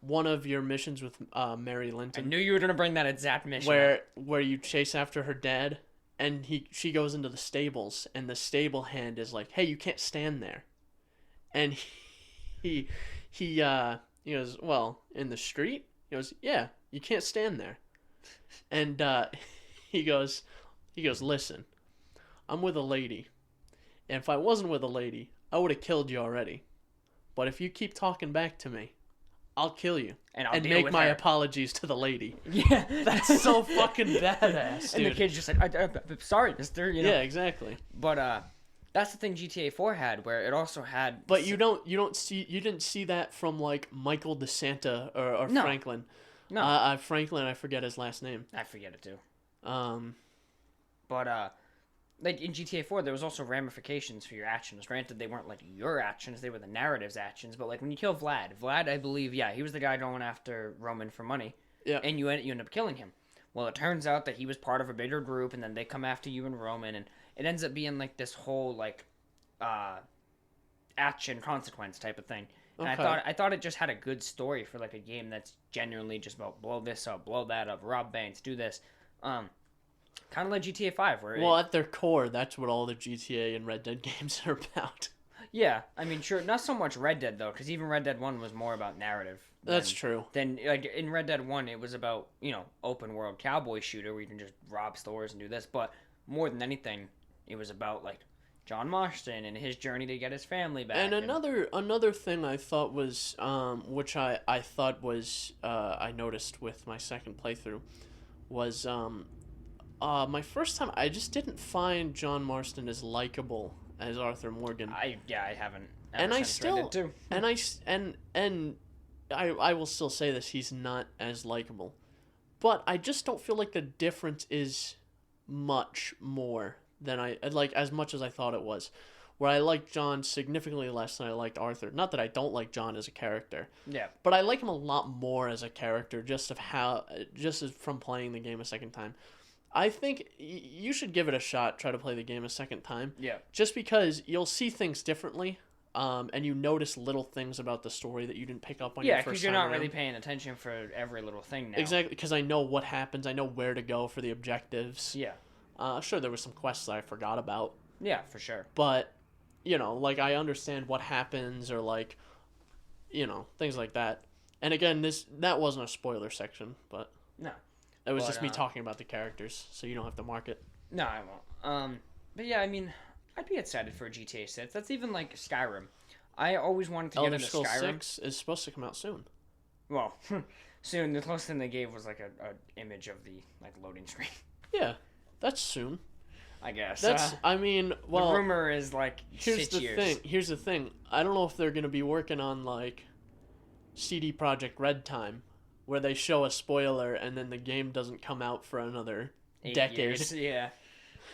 one of your missions with Mary Linton. I knew you were going to bring that exact mission where you chase after her dad, and she goes into the stables, and the stable hand is like, hey, you can't stand there. And he goes, well, in the street? He goes, yeah, you can't stand there. And he goes, listen, I'm with a lady. And if I wasn't with a lady, I would have killed you already. But if you keep talking back to me, I'll kill you. And make my apologies to the lady. Yeah. That's so fucking badass, dude. And the kid's just like, I'm sorry, mister. Yeah, exactly. But that's the thing GTA 4 had, where it also had... But you didn't see that from, like, Michael DeSanta or No. Franklin. No. Franklin, I forget his last name. I forget it, too. But like in GTA 4, there was also ramifications for your actions. Granted, they weren't like your actions; they were the narrative's actions. But like when you kill Vlad, I believe, yeah, he was the guy going after Roman for money. Yeah. And you end up killing him. Well, it turns out that he was part of a bigger group, and then they come after you and Roman, and it ends up being like this whole like action consequence type of thing. And Okay. I thought it just had a good story for like a game that's genuinely just about blow this up, blow that up, rob banks, do this. Kind of like GTA 5, where Well, at their core, that's what all the GTA and Red Dead games are about. yeah, I mean, sure, not so much Red Dead though, because even Red Dead 1 was more about narrative. That's true. Then, like in Red Dead 1, it was about, open world cowboy shooter where you can just rob stores and do this. But more than anything, it was about like John Marston and his journey to get his family back. And another thing I thought was, which I thought was, I noticed with my second playthrough, was my first time I just didn't find John Marston as likable as Arthur Morgan. I haven't. And I since Red still, Dead 2. and I will still say this, he's not as likable. But I just don't feel like the difference is much more than as much as I thought it was. Where I like John significantly less than I liked Arthur. Not that I don't like John as a character. Yeah. But I like him a lot more as a character just as from playing the game a second time. I think you should give it a shot, try to play the game a second time. Yeah. Just because you'll see things differently. And you notice little things about the story that you didn't pick up on your first time. Yeah, because you're not around. really paying attention for every little thing now. Exactly, because I know what happens. I know where to go for the objectives. Yeah. Sure, there were some quests that I forgot about. Yeah, for sure. But, like I understand what happens or like, things like that. And again, that wasn't a spoiler section, but No. it was just me talking about the characters, so you don't have to mark it. No, I won't. But yeah, I mean, I'd be excited for a GTA 6. That's even like Skyrim. I always wanted to get Elder into Scrolls Skyrim. 6 is supposed to come out soon. Well, soon. The closest thing they gave was like a image of the like loading screen. Yeah, that's soon. I guess. That's, I mean, well... The rumor is like Here's 6 years. Here's the thing. I don't know if they're going to be working on, like, CD Projekt Red time, where they show a spoiler and then the game doesn't come out for another 8 decade. years, yeah.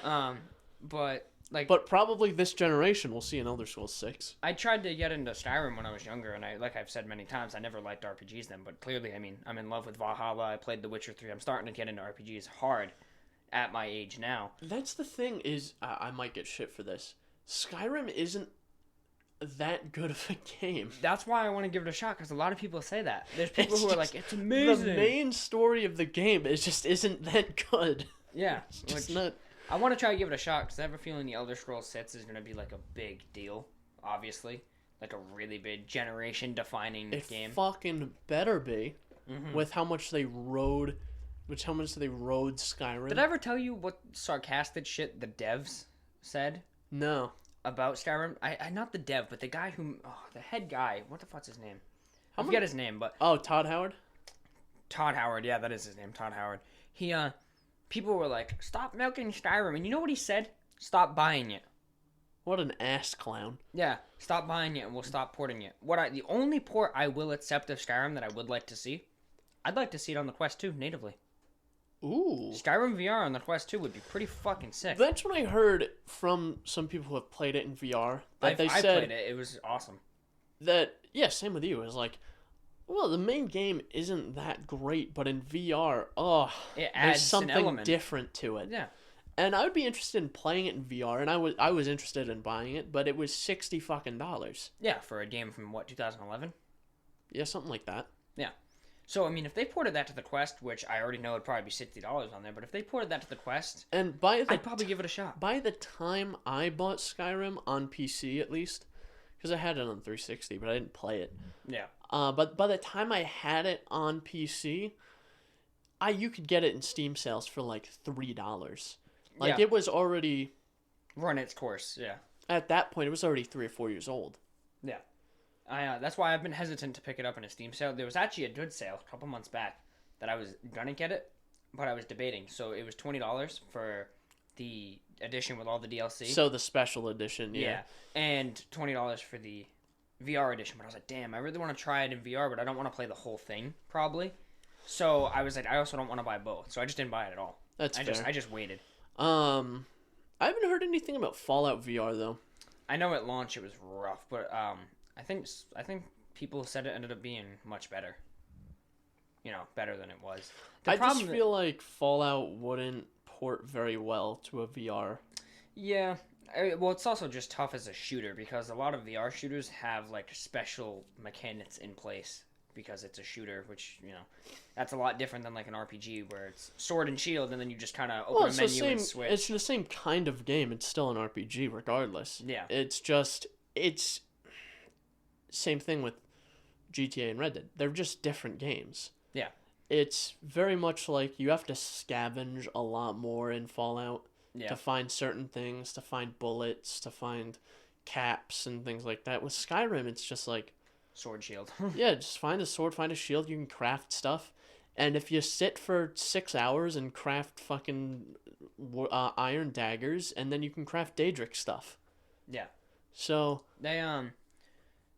But like, But probably this generation we'll see an Elder Scrolls 6. I tried to get into Skyrim when I was younger, and like I've said many times, I never liked RPGs then. But clearly, I mean, I'm in love with Valhalla. I played The Witcher 3. I'm starting to get into RPGs hard at my age now. That's the thing is, I might get shit for this. Skyrim isn't that good of a game. That's why I want to give it a shot, because a lot of people say that. There's people who are like, it's amazing. The main story of the game isn't that good. Yeah. It's just not... I want to try to give it a shot, because I have a feeling the Elder Scrolls 6 is going to be like a big deal, obviously. Like a really big generation-defining game. It fucking better be, with how much they rode Skyrim. Did I ever tell you what sarcastic shit the devs said No. about Skyrim? I not the dev, but the guy the head guy. What the fuck's his name? I forget his name, but Oh, Todd Howard? Todd Howard. Yeah, that is his name, Todd Howard. He people were like, "Stop milking Skyrim," and you know what he said? Stop buying it. What an ass clown. Yeah, stop buying it, and we'll stop porting it. The only port I will accept of Skyrim that I would like to see, I'd like to see it on the Quest 2 natively. Ooh. Skyrim VR on the Quest 2 would be pretty fucking sick. That's what I heard from some people who have played it in VR. That I said played it. It was awesome. that, yeah, same with you. It was like, well, the main game isn't that great, but in VR, It there's adds an something element. different to it. Yeah. And I would be interested in playing it in VR, and I was interested in buying it, but it was $60 fucking dollars. Yeah, for a game from, 2011? Yeah, something like that. Yeah. So, I mean, if they ported that to the Quest, which I already know would probably be $60 on there, but if they ported that to the Quest, And I'd probably give it a shot. by the time I bought Skyrim, on PC at least, because I had it on 360, but I didn't play it. Yeah. But by the time I had it on PC, you could get it in Steam sales for like $3. Like, Yeah. it was already, Run its course, yeah. at that point, it was already 3 or 4 years old. Yeah. That's why I've been hesitant to pick it up in a Steam sale. There was actually a good sale a couple months back that I was gonna get it, but I was debating. So it was $20 for the edition with all the DLC. So the special edition, yeah. And $20 for the VR edition. But I was like, damn, I really want to try it in VR, but I don't want to play the whole thing, probably. So I was like, I also don't want to buy both. So I just didn't buy it at all. That's fair. I just waited. I haven't heard anything about Fallout VR though. I know at launch it was rough, but I think people said it ended up being much better. Better than it was. I just feel like Fallout wouldn't port very well to a VR. Yeah. Well, it's also just tough as a shooter because a lot of VR shooters have like special mechanics in place because it's a shooter, which that's a lot different than like an RPG where it's sword and shield, and then you just kind of open a menu and switch. It's the same kind of game. It's still an RPG regardless. Yeah. It's same thing with GTA and Red Dead. They're just different games. Yeah. It's very much like you have to scavenge a lot more in Fallout to find certain things, to find bullets, to find caps and things like that. With Skyrim, it's just like... sword, shield. Yeah, just find a sword, find a shield, you can craft stuff. And if you sit for 6 hours and craft fucking iron daggers, and then you can craft Daedric stuff. Yeah. So...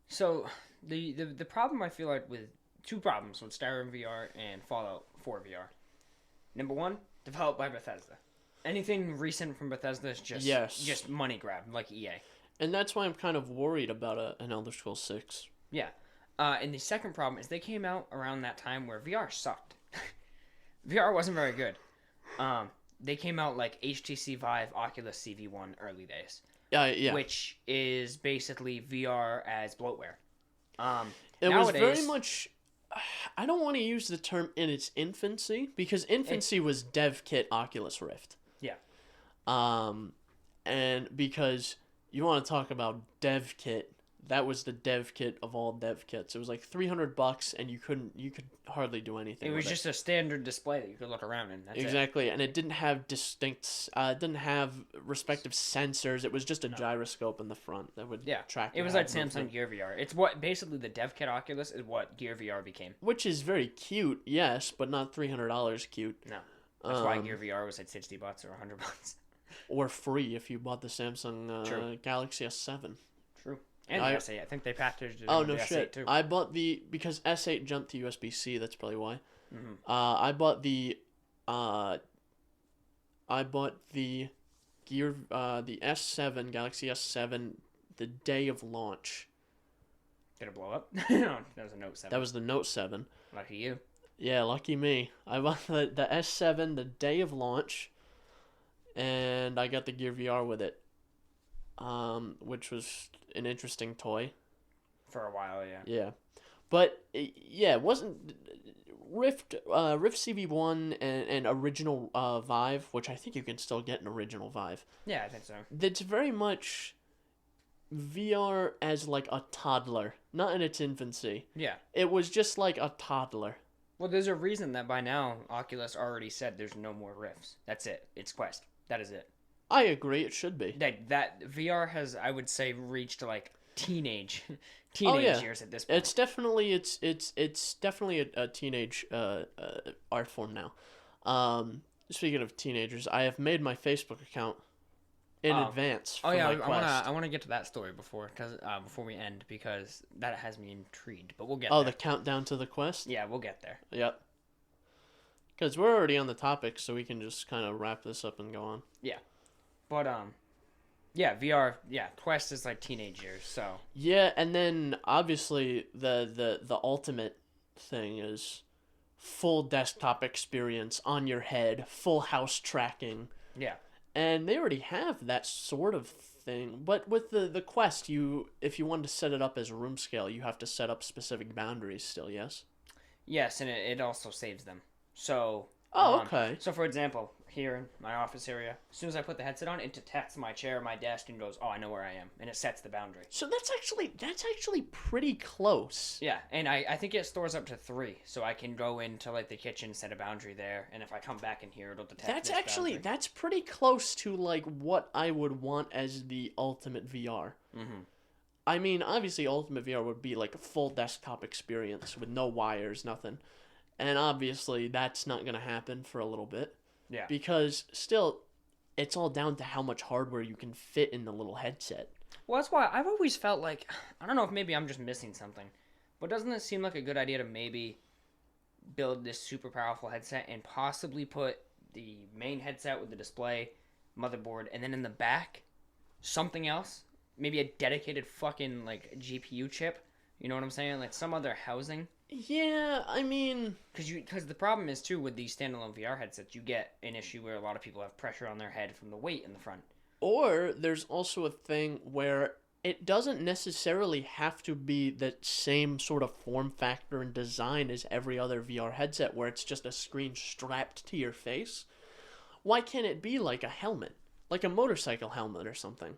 So, the problem I feel like with... two problems with Skyrim VR and Fallout 4 VR. Number one, developed by Bethesda. Anything recent from Bethesda is just money grab, like EA. And that's why I'm kind of worried about an Elder Scrolls 6. Yeah. And the second problem is they came out around that time where VR sucked. VR wasn't very good. They came out like HTC Vive, Oculus CV1 early days. Yeah. Which is basically VR as bloatware. It was very much... I don't want to use the term in its infancy, because infancy was dev kit Oculus Rift. Yeah. And because you want to talk about dev kit, that was the dev kit of all dev kits. It was like $300 and you could hardly do anything. It was just a standard display that you could look around in. That's exactly. And it didn't have it didn't have respective sensors. It was just a gyroscope in the front that would track. It was like Samsung Gear VR. It's what basically the dev kit Oculus is what Gear VR became. Which is very cute, yes, but not $300 cute. No. That's why Gear VR was like $60 or $100. Or free if you bought the Samsung Galaxy S7. True. And the S8. I think they packaged it in the shit. S8 too. I bought because S8 jumped to USB-C. That's probably why. Mm-hmm. I bought the the S7 Galaxy S7 the day of launch. Did it blow up? No, that was a Note 7. That was the Note 7. Lucky you. Yeah, lucky me. I bought the S7 the day of launch, and I got the Gear VR with it, which was an interesting toy. For a while, yeah. Yeah. But, yeah, it wasn't... Rift CV1 and original Vive, which I think you can still get an original Vive. Yeah, I think so. That's very much VR as like a toddler, not in its infancy. Yeah. It was just like a toddler. Well, there's a reason that by now Oculus already said there's no more Rifts. That's it. It's Quest. That is it. I agree. It should be. That VR has, I would say, reached like teenage years at this point. It's definitely a teenage art form now. Speaking of teenagers, I have made my Facebook account in advance. For my Quest. I want to get to that story before we end, because that has me intrigued. But we'll get. Oh, the countdown to the Quest. Yeah, we'll get there. Yep. Because we're already on the topic, so we can just kind of wrap this up and go on. Yeah, but yeah, VR. Yeah, Quest is like teenage years. So yeah, and then obviously the ultimate thing is full desktop experience on your head, full house tracking. Yeah. And they already have that sort of thing. But with the Quest, if you wanted to set it up as room scale, you have to set up specific boundaries still, yes? Yes, and it also saves them. So... Oh, okay. So, for example, here in my office area, as soon as I put the headset on, it detects my chair, my desk, and goes, oh, I know where I am. And it sets the boundary. So that's actually pretty close. Yeah, and I think it stores up to 3. So I can go into, like, the kitchen, set a boundary there, and if I come back in here, it'll detect That's pretty close to, like, what I would want as the ultimate VR. Mm-hmm. I mean, obviously, ultimate VR would be, like, a full desktop experience with no wires, nothing. And obviously, that's not going to happen for a little bit. Yeah. Because still, it's all down to how much hardware you can fit in the little headset. Well, that's why I've always felt like, I don't know if maybe I'm just missing something, but doesn't it seem like a good idea to maybe build this super powerful headset and possibly put the main headset with the display motherboard, and then in the back, something else, maybe a dedicated fucking like GPU chip. You know what I'm saying? Like some other housing. Yeah, I mean, because the problem is too with these standalone VR headsets, you get an issue where a lot of people have pressure on their head from the weight in the front. or there's also a thing where it doesn't necessarily have to be the same sort of form factor and design as every other VR headset where it's just a screen strapped to your face. Why can't it be like a helmet? Like a motorcycle helmet or something?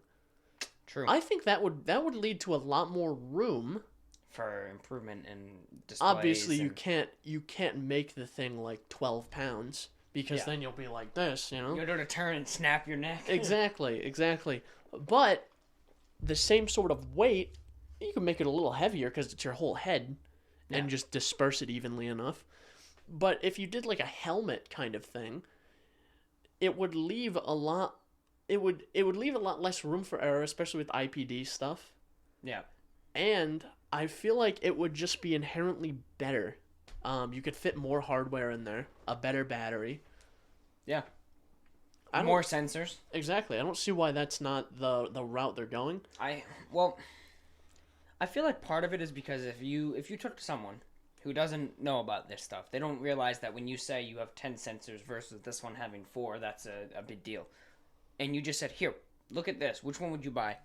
True. I think that would lead to a lot more room. For improvement in displays. Obviously, you can't make the thing like 12 pounds because then you'll be like this, you know? You're going to turn and snap your neck. Exactly. But the same sort of weight, you can make it a little heavier because it's your whole head and just disperse it evenly enough. But if you did like a helmet kind of thing, it would leave a lot. It would leave a lot less room for error, especially with IPD stuff. Yeah. And I feel like it would just be inherently better. You could fit more hardware in there, a better battery. Yeah. More sensors. Exactly. I don't see why that's not the route they're going. I feel like part of it is because if you took someone who doesn't know about this stuff, they don't realize that when you say you have 10 sensors versus this one having 4, that's a big deal. And you just said, here, look at this. Which one would you buy?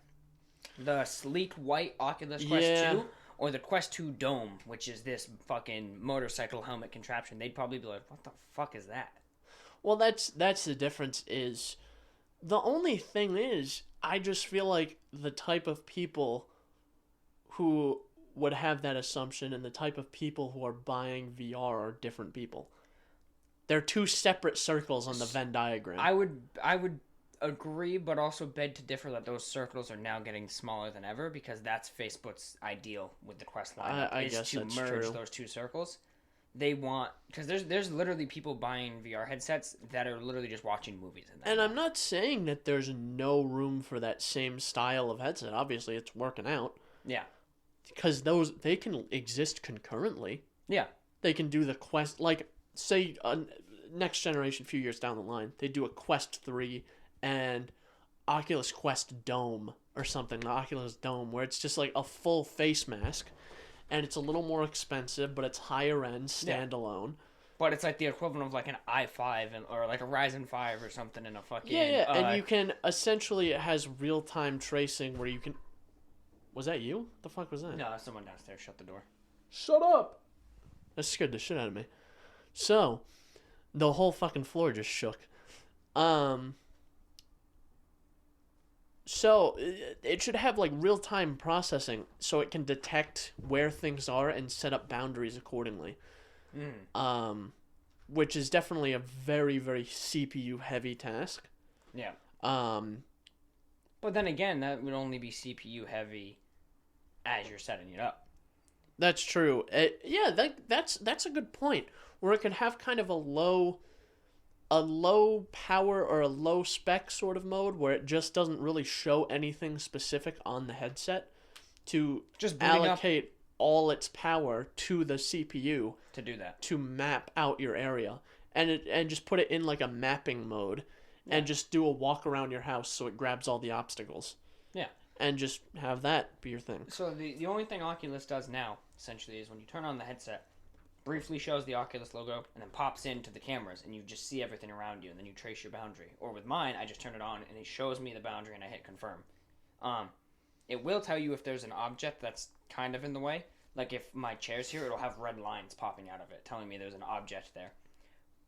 The sleek white Oculus Quest 2 or the Quest 2 Dome, which is this fucking motorcycle helmet contraption? They'd probably be like, what the fuck is that? Well, that's the difference is, the only thing is, I just feel like the type of people who would have that assumption and the type of people who are buying VR are different people. They're two separate circles on the Venn diagram. I would agree, but also beg to differ that those circles are now getting smaller than ever because that's Facebook's ideal with the Quest line. I guess to that's merge true. those two circles. They want, because there's literally people buying VR headsets that are literally just watching movies in that. And I'm not saying that there's no room for that same style of headset. Obviously, it's working out. Yeah. Because they can exist concurrently. Yeah. They can do the Quest, like, say, next generation, a few years down the line, they do a Quest 3 and Oculus Quest Dome or something, the Oculus Dome, where it's just like a full face mask, and it's a little more expensive, but it's higher end, standalone. But it's like the equivalent of like an i5 or like a Ryzen 5 or something in a fucking... Yeah, and you can, essentially, it has real-time tracing where you can... Was that you? What the fuck was that? No, someone downstairs shut the door. Shut up! That scared the shit out of me. So, the whole fucking floor just shook. So, it should have, like, real-time processing so it can detect where things are and set up boundaries accordingly. Which is definitely a very, very CPU-heavy task. Yeah. But then again, that would only be CPU-heavy as you're setting it up. That's true. That's a good point. Where it could have kind of a low power or a low spec sort of mode where it just doesn't really show anything specific on the headset to just allocate all its power to the CPU to do that, to map out your area, and just put it in like a mapping mode, and just do a walk around your house so it grabs all the obstacles. Yeah. And just have that be your thing. So the only thing Oculus does now, essentially, is when you turn on the headset, briefly shows the Oculus logo, and then pops into the cameras, and you just see everything around you, and then you trace your boundary. Or with mine, I just turn it on, and it shows me the boundary, and I hit confirm. It will tell you if there's an object that's kind of in the way. Like if my chair's here, it'll have red lines popping out of it, telling me there's an object there.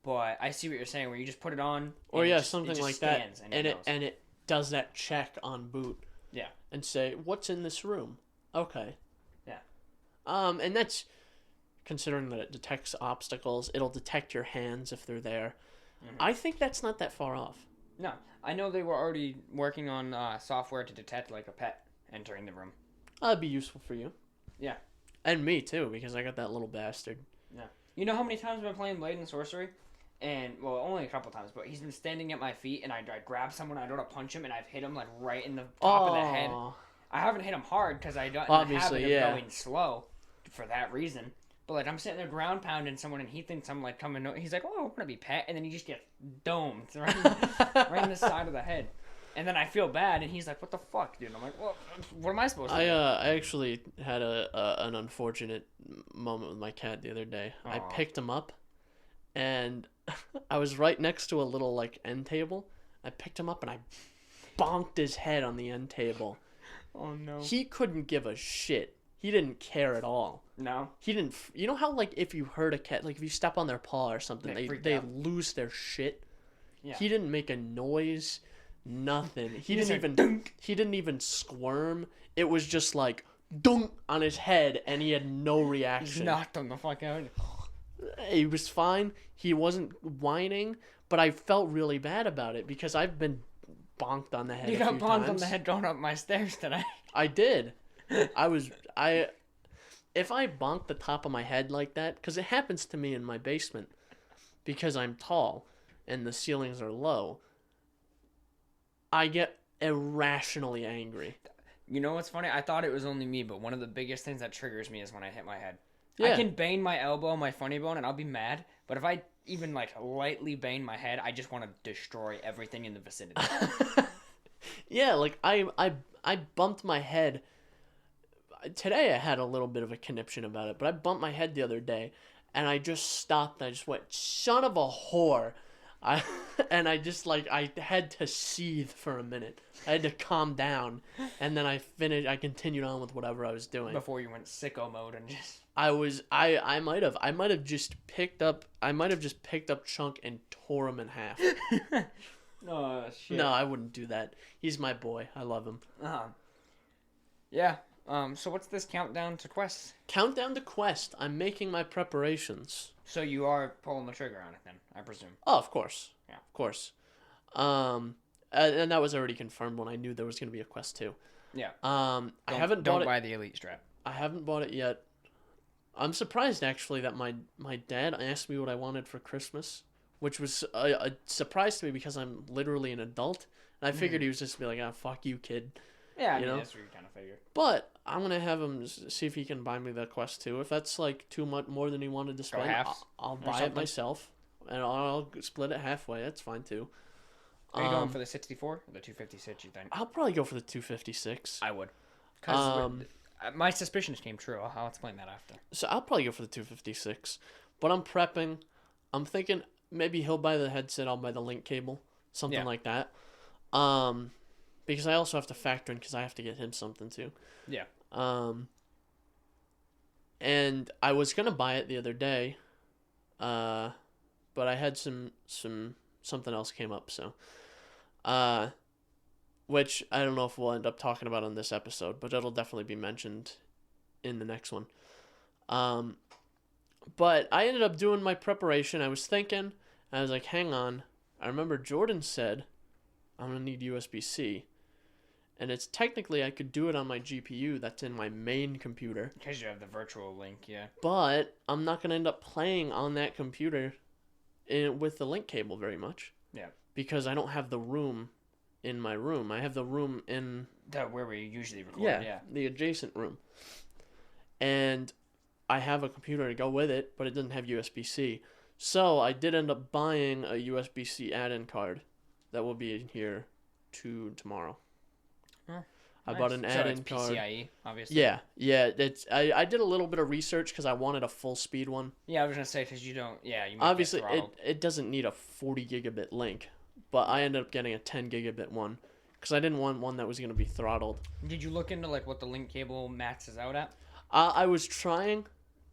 But I see what you're saying, where you just put it on, or something like that, and it does that check on boot. Yeah. And say, what's in this room? Okay. Yeah. And that's, considering that it detects obstacles, it'll detect your hands if they're there. Mm-hmm. I think that's not that far off. No. I know they were already working on software to detect, like, a pet entering the room. That'd be useful for you. Yeah. And me, too, because I got that little bastard. Yeah. You know how many times I've been playing Blade and Sorcery? And, well, only a couple times, but he's been standing at my feet, and I grab someone, I go to punch him, and I've hit him, like, right in the top of the head. I haven't hit him hard, because I don't have the habit of going slow for that reason. But, like, I'm sitting there ground pounding someone, and he thinks I'm, like, coming. He's like, oh, we're gonna be pet. And then he just gets domed right in the side of the head. And then I feel bad, and he's like, what the fuck, dude? And I'm like, well, what am I supposed to do? I actually had an unfortunate moment with my cat the other day. Aww. I picked him up, and I was right next to a little, like, end table. I picked him up, and I bonked his head on the end table. Oh, no. He couldn't give a shit. He didn't care at all. No? He didn't... You know how, like, if you hurt a cat, like, if you step on their paw or something, they lose their shit? Yeah. He didn't make a noise, nothing. He didn't even squirm. It was just like, dunk on his head, and he had no reaction. He knocked him the fuck out. He was fine. He wasn't whining, but I felt really bad about it because I've been bonked on the head a few times. You got bonked on the head going up my stairs today. I did. If I bonk the top of my head like that, because it happens to me in my basement, because I'm tall and the ceilings are low, I get irrationally angry. You know what's funny? I thought it was only me, but one of the biggest things that triggers me is when I hit my head. Yeah. I can bang my elbow, my funny bone, and I'll be mad, but if I even, like, lightly bang my head, I just want to destroy everything in the vicinity. Yeah, like, I bumped my head. Today I had a little bit of a conniption about it, but I bumped my head the other day, and I just stopped, and I just went, son of a whore. I had to seethe for a minute. I had to calm down, and then I continued on with whatever I was doing. Before you went sicko mode and just... I might have just picked up Chunk and tore him in half. Oh, shit. No, I wouldn't do that. He's my boy. I love him. Yeah. So what's this countdown to Quest? Countdown to Quest. I'm making my preparations. So you are pulling the trigger on it then, I presume. Oh, of course. Yeah. Of course. And that was already confirmed when I knew there was going to be a Quest 2. Yeah. I haven't bought it. Don't buy the Elite strap. I haven't bought it yet. I'm surprised, actually, that my dad asked me what I wanted for Christmas, which was a surprise to me because I'm literally an adult. And I figured he was just be like, oh, fuck you, kid. Yeah, I mean, that's what you kind of figured. But I'm going to have him see if he can buy me the Quest 2. If that's, like, too much more than he wanted to spend, I'll buy it myself. And I'll split it halfway. That's fine, too. Are you going for the 64 or the 256, you think? I'll probably go for the 256. I would. Because my suspicions came true. I'll explain that after. So I'll probably go for the 256. But I'm prepping. I'm thinking maybe he'll buy the headset. I'll buy the link cable. Something like that. Because I also have to factor in because I have to get him something too. Yeah. And I was gonna buy it the other day, but I had something else came up, so, which I don't know if we'll end up talking about on this episode, but it'll definitely be mentioned in the next one. But I ended up doing my preparation. I was thinking, I was like, hang on. I remember Jordan said, I'm gonna need USB-C. And it's technically, I could do it on my GPU that's in my main computer. Because you have the virtual link, yeah. But I'm not going to end up playing on that computer with the link cable very much. Yeah. Because I don't have the room in my room. I have the room in... where we usually record, yeah. The adjacent room. And I have a computer to go with it, but it doesn't have USB-C. So I did end up buying a USB-C add-in card that will be in here tomorrow. I bought an add-in card. PCIe, obviously. Yeah. It's I did a little bit of research because I wanted a full speed one. Yeah, I was gonna say because you don't. Yeah, you. Obviously, it doesn't need a 40 gigabit link, but I ended up getting a 10 gigabit one because I didn't want one that was gonna be throttled. Did you look into like what the link cable maxes out at? I was trying,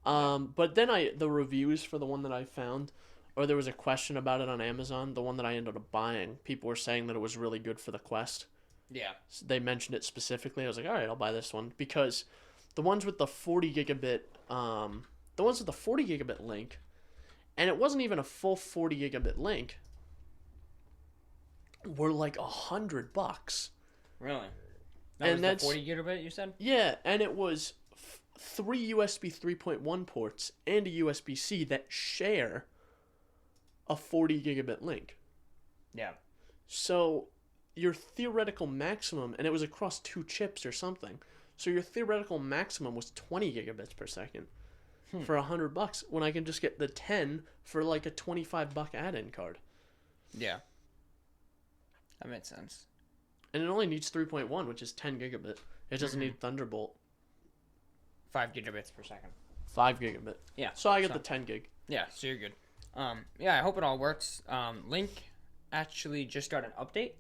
but then the reviews for the one that I found, or there was a question about it on Amazon. The one that I ended up buying, people were saying that it was really good for the Quest. Yeah. So they mentioned it specifically. I was like, all right, I'll buy this one because the ones with the 40 gigabit link, and it wasn't even a full 40 gigabit link, were like $100. Really? That's 40 gigabit you said? Yeah, and it was 3 USB 3.1 ports and a USB-C that share a 40 gigabit link. Yeah. So your theoretical maximum, and it was across 2 chips or something, so your theoretical maximum was 20 gigabits per second. for $100 when I can just get the 10 for like a $25 add-in card. Yeah. That makes sense. And it only needs 3.1, which is 10 gigabit. It doesn't need Thunderbolt. 5 gigabits per second. 5 gigabit. Yeah. So I get the 10 gig. Yeah, so you're good. Yeah, I hope it all works. Link actually just got an update.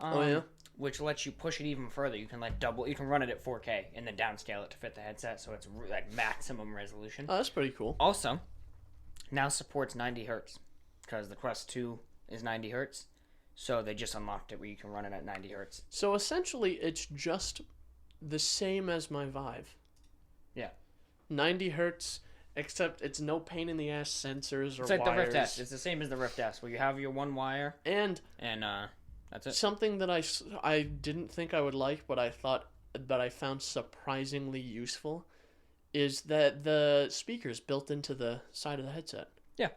Oh, yeah? Which lets you push it even further. You can like double. You can run it at 4K and then downscale it to fit the headset, so it's like maximum resolution. Oh, that's pretty cool. Also, now supports 90 hertz because the Quest 2 is 90 hertz. So they just unlocked it where you can run it at 90 hertz. So essentially, it's just the same as my Vive. Yeah. 90 hertz, except it's no pain in the ass sensors or it's like wires. the Rift S. It's the same as the Rift S, where you have your one wire and that's it. Something that I didn't think I would like, but I found surprisingly useful, is that the speaker's built into the side of the headset. Yeah.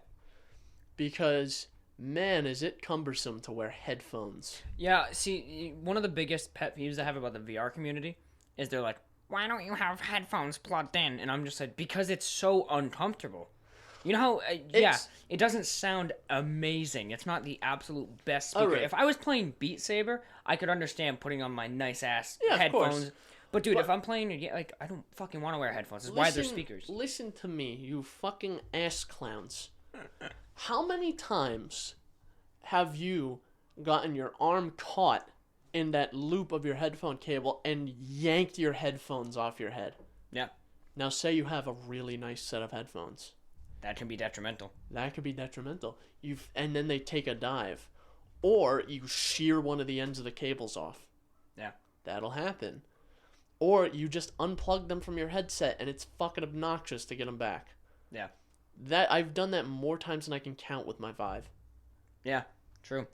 Because, man, is it cumbersome to wear headphones. Yeah, see, one of the biggest pet peeves I have about the VR community is they're like, why don't you have headphones plugged in? And I'm just like, because it's so uncomfortable. You know how, it doesn't sound amazing. It's not the absolute best speaker. Right. If I was playing Beat Saber, I could understand putting on my nice-ass headphones. headphones. But, dude, if I'm playing, like, I don't fucking want to wear headphones. That's why they're speakers. Listen to me, you fucking ass clowns. How many times have you gotten your arm caught in that loop of your headphone cable and yanked your headphones off your head? Yeah. Now, say you have a really nice set of headphones. That can be detrimental. That could be detrimental. And then they take a dive. Or you shear one of the ends of the cables off. Yeah. That'll happen. Or you just unplug them from your headset and it's fucking obnoxious to get them back. Yeah. I've done that more times than I can count with my Vive. Yeah, true.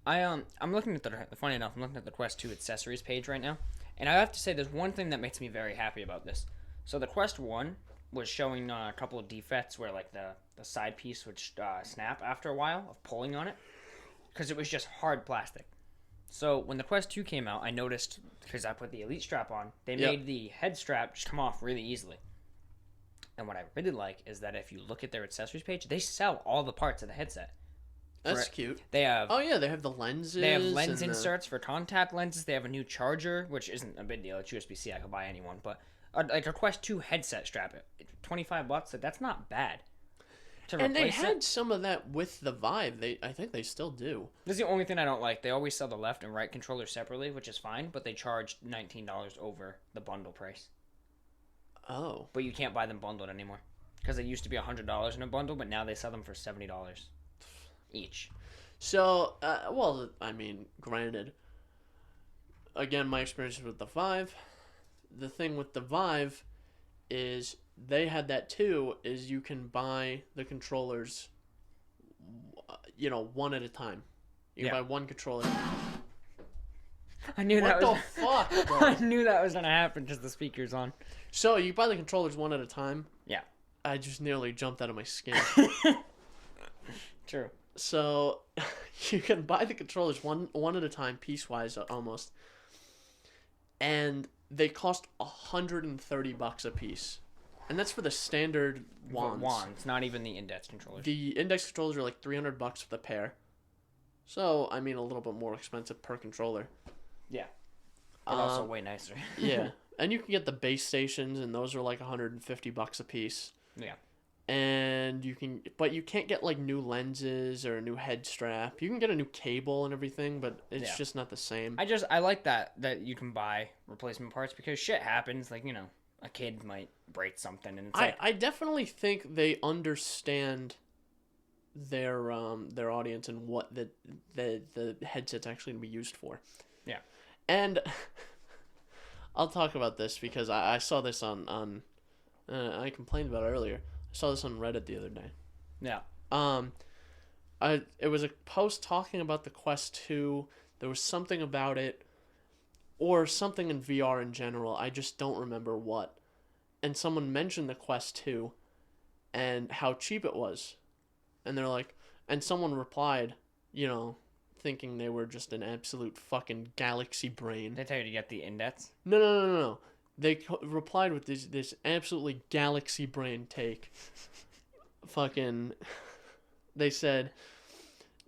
I'm looking at funny enough, I'm looking at the Quest 2 accessories page right now. And I have to say there's one thing that makes me very happy about this. So the Quest 1 was showing a couple of defects where like the side piece would snap after a while of pulling on it because it was just hard plastic. So when the Quest 2 came out, I noticed, because I put the Elite strap on, they made the head strap just come off really easily. And what I really like is that if you look at their accessories page, they sell all the parts of the headset. That's cute. They have they have the lenses. They have lens inserts for contact lenses. They have a new charger, which isn't a big deal. It's USB-C. I could buy anyone, but like a Quest 2 headset strap, $25. That's not bad. And they had some of that with the Vive. I think they still do. This is the only thing I don't like. They always sell the left and right controllers separately, which is fine, but they charge $19 over the bundle price. Oh. But you can't buy them bundled anymore. Because they used to be $100 in a bundle, but now they sell them for $70 each. So, granted, again, my experience with the Vive, the thing with the Vive is they had that too, is you can buy the controllers, one at a time. You can buy one controller. I knew what the fuck, bro? I knew that was gonna happen because the speaker's on. So you buy the controllers one at a time? Yeah. I just nearly jumped out of my skin. True. So you can buy the controllers one at a time, piecewise almost, and they cost $130 a piece, and that's for the standard wands. Wands, not even the index controllers. The index controllers are like $300 for the pair, so I mean a little bit more expensive per controller. Yeah, but also way nicer. Yeah, and you can get the base stations, and those are like $150 a piece. Yeah. And you can't get like new lenses or a new head strap. You can get a new cable and everything, but it's just not the same. I like that you can buy replacement parts because shit happens. Like, a kid might break something, and it's I definitely think they understand their audience and what the headset's actually going to be used for. Yeah. And I'll talk about this because I saw this on I complained about it earlier. I saw this on Reddit the other day. Yeah. It was a post talking about the Quest 2. There was something about it, or something in VR in general. I just don't remember what. And someone mentioned the Quest 2 and how cheap it was. And they're like, and someone replied, thinking they were just an absolute fucking galaxy brain. They tell you to get the index? No. they replied with this absolutely galaxy brain take. Fucking, they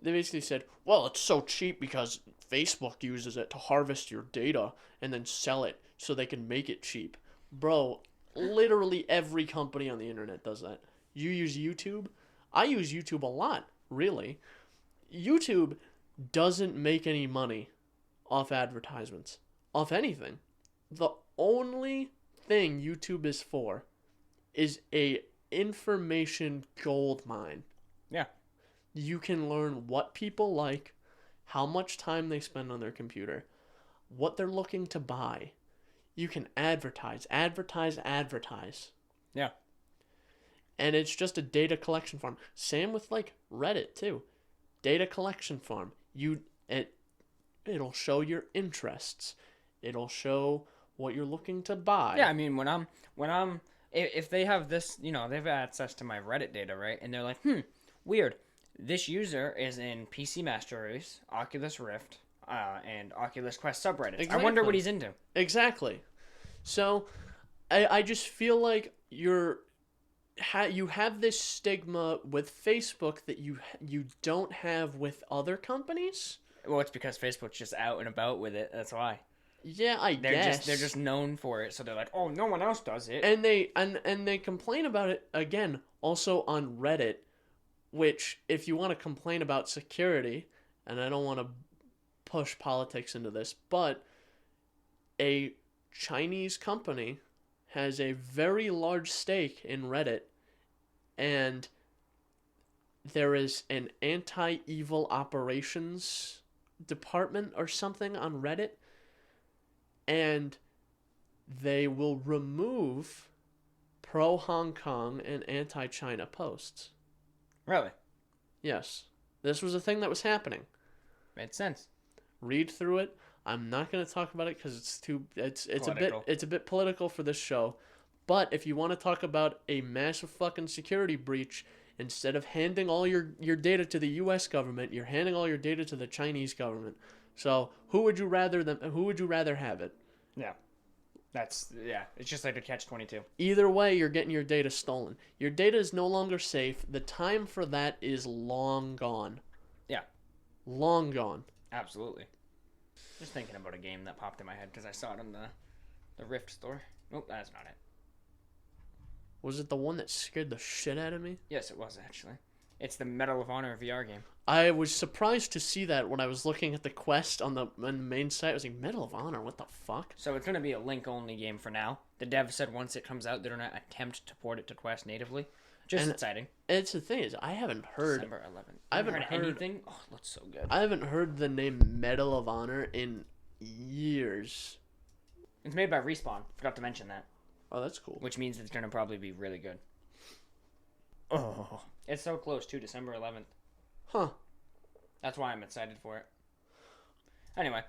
basically said, well, it's so cheap because Facebook uses it to harvest your data and then sell it so they can make it cheap. Bro, literally every company on the internet does that. You use YouTube? I use YouTube a lot, really. YouTube doesn't make any money off advertisements, off anything. The only thing YouTube is for is a information gold mine. Yeah. You can learn what people like, how much time they spend on their computer, what they're looking to buy. You can advertise. Yeah. And it's just a data collection farm. Same with like Reddit too. Data collection farm. It'll show your interests. It'll show what you're looking to buy. Yeah, I mean, if they have this, they have access to my Reddit data, right? And they're like, weird. This user is in PC Master Race, Oculus Rift, and Oculus Quest subreddits. Exactly. I wonder what he's into. Exactly. So, I just feel like you have this stigma with Facebook that you don't have with other companies. Well, it's because Facebook's just out and about with it. That's why. Yeah, They're just known for it, so they're like, oh, no one else does it. And they complain about it again, also on Reddit, which if you want to complain about security, and I don't want to push politics into this, but a Chinese company has a very large stake in Reddit, and there is an anti-evil operations department or something on Reddit, and they will remove pro-Hong Kong and anti-China posts. Really? Yes. This was a thing that was happening. Made sense. Read through it. I'm not going to talk about it because it's a bit political for this show. But if you want to talk about a massive fucking security breach, instead of handing all your data to the U.S. government, you're handing all your data to the Chinese government. So who would you rather have it? Yeah. It's just like a catch-22. Either way, you're getting your data stolen. Your data is no longer safe. The time for that is long gone. Yeah. Long gone. Absolutely. Just thinking about a game that popped in my head because I saw it on the Rift store. Nope, that's not it. Was it the one that scared the shit out of me? Yes, it was, actually. It's the Medal of Honor VR game. I was surprised to see that when I was looking at the quest on the main site. I was like, Medal of Honor? What the fuck? So it's going to be a link-only game for now. The dev said once it comes out, they're going to attempt to port it to Quest natively. Just exciting. It's the thing is, I haven't heard... December 11th. I haven't heard anything. Oh, it looks so good. I haven't heard the name Medal of Honor in years. It's made by Respawn. Forgot to mention that. Oh, that's cool. Which means it's going to probably be really good. Oh. It's so close, too. December 11th. Huh. That's why I'm excited for it. Anyway.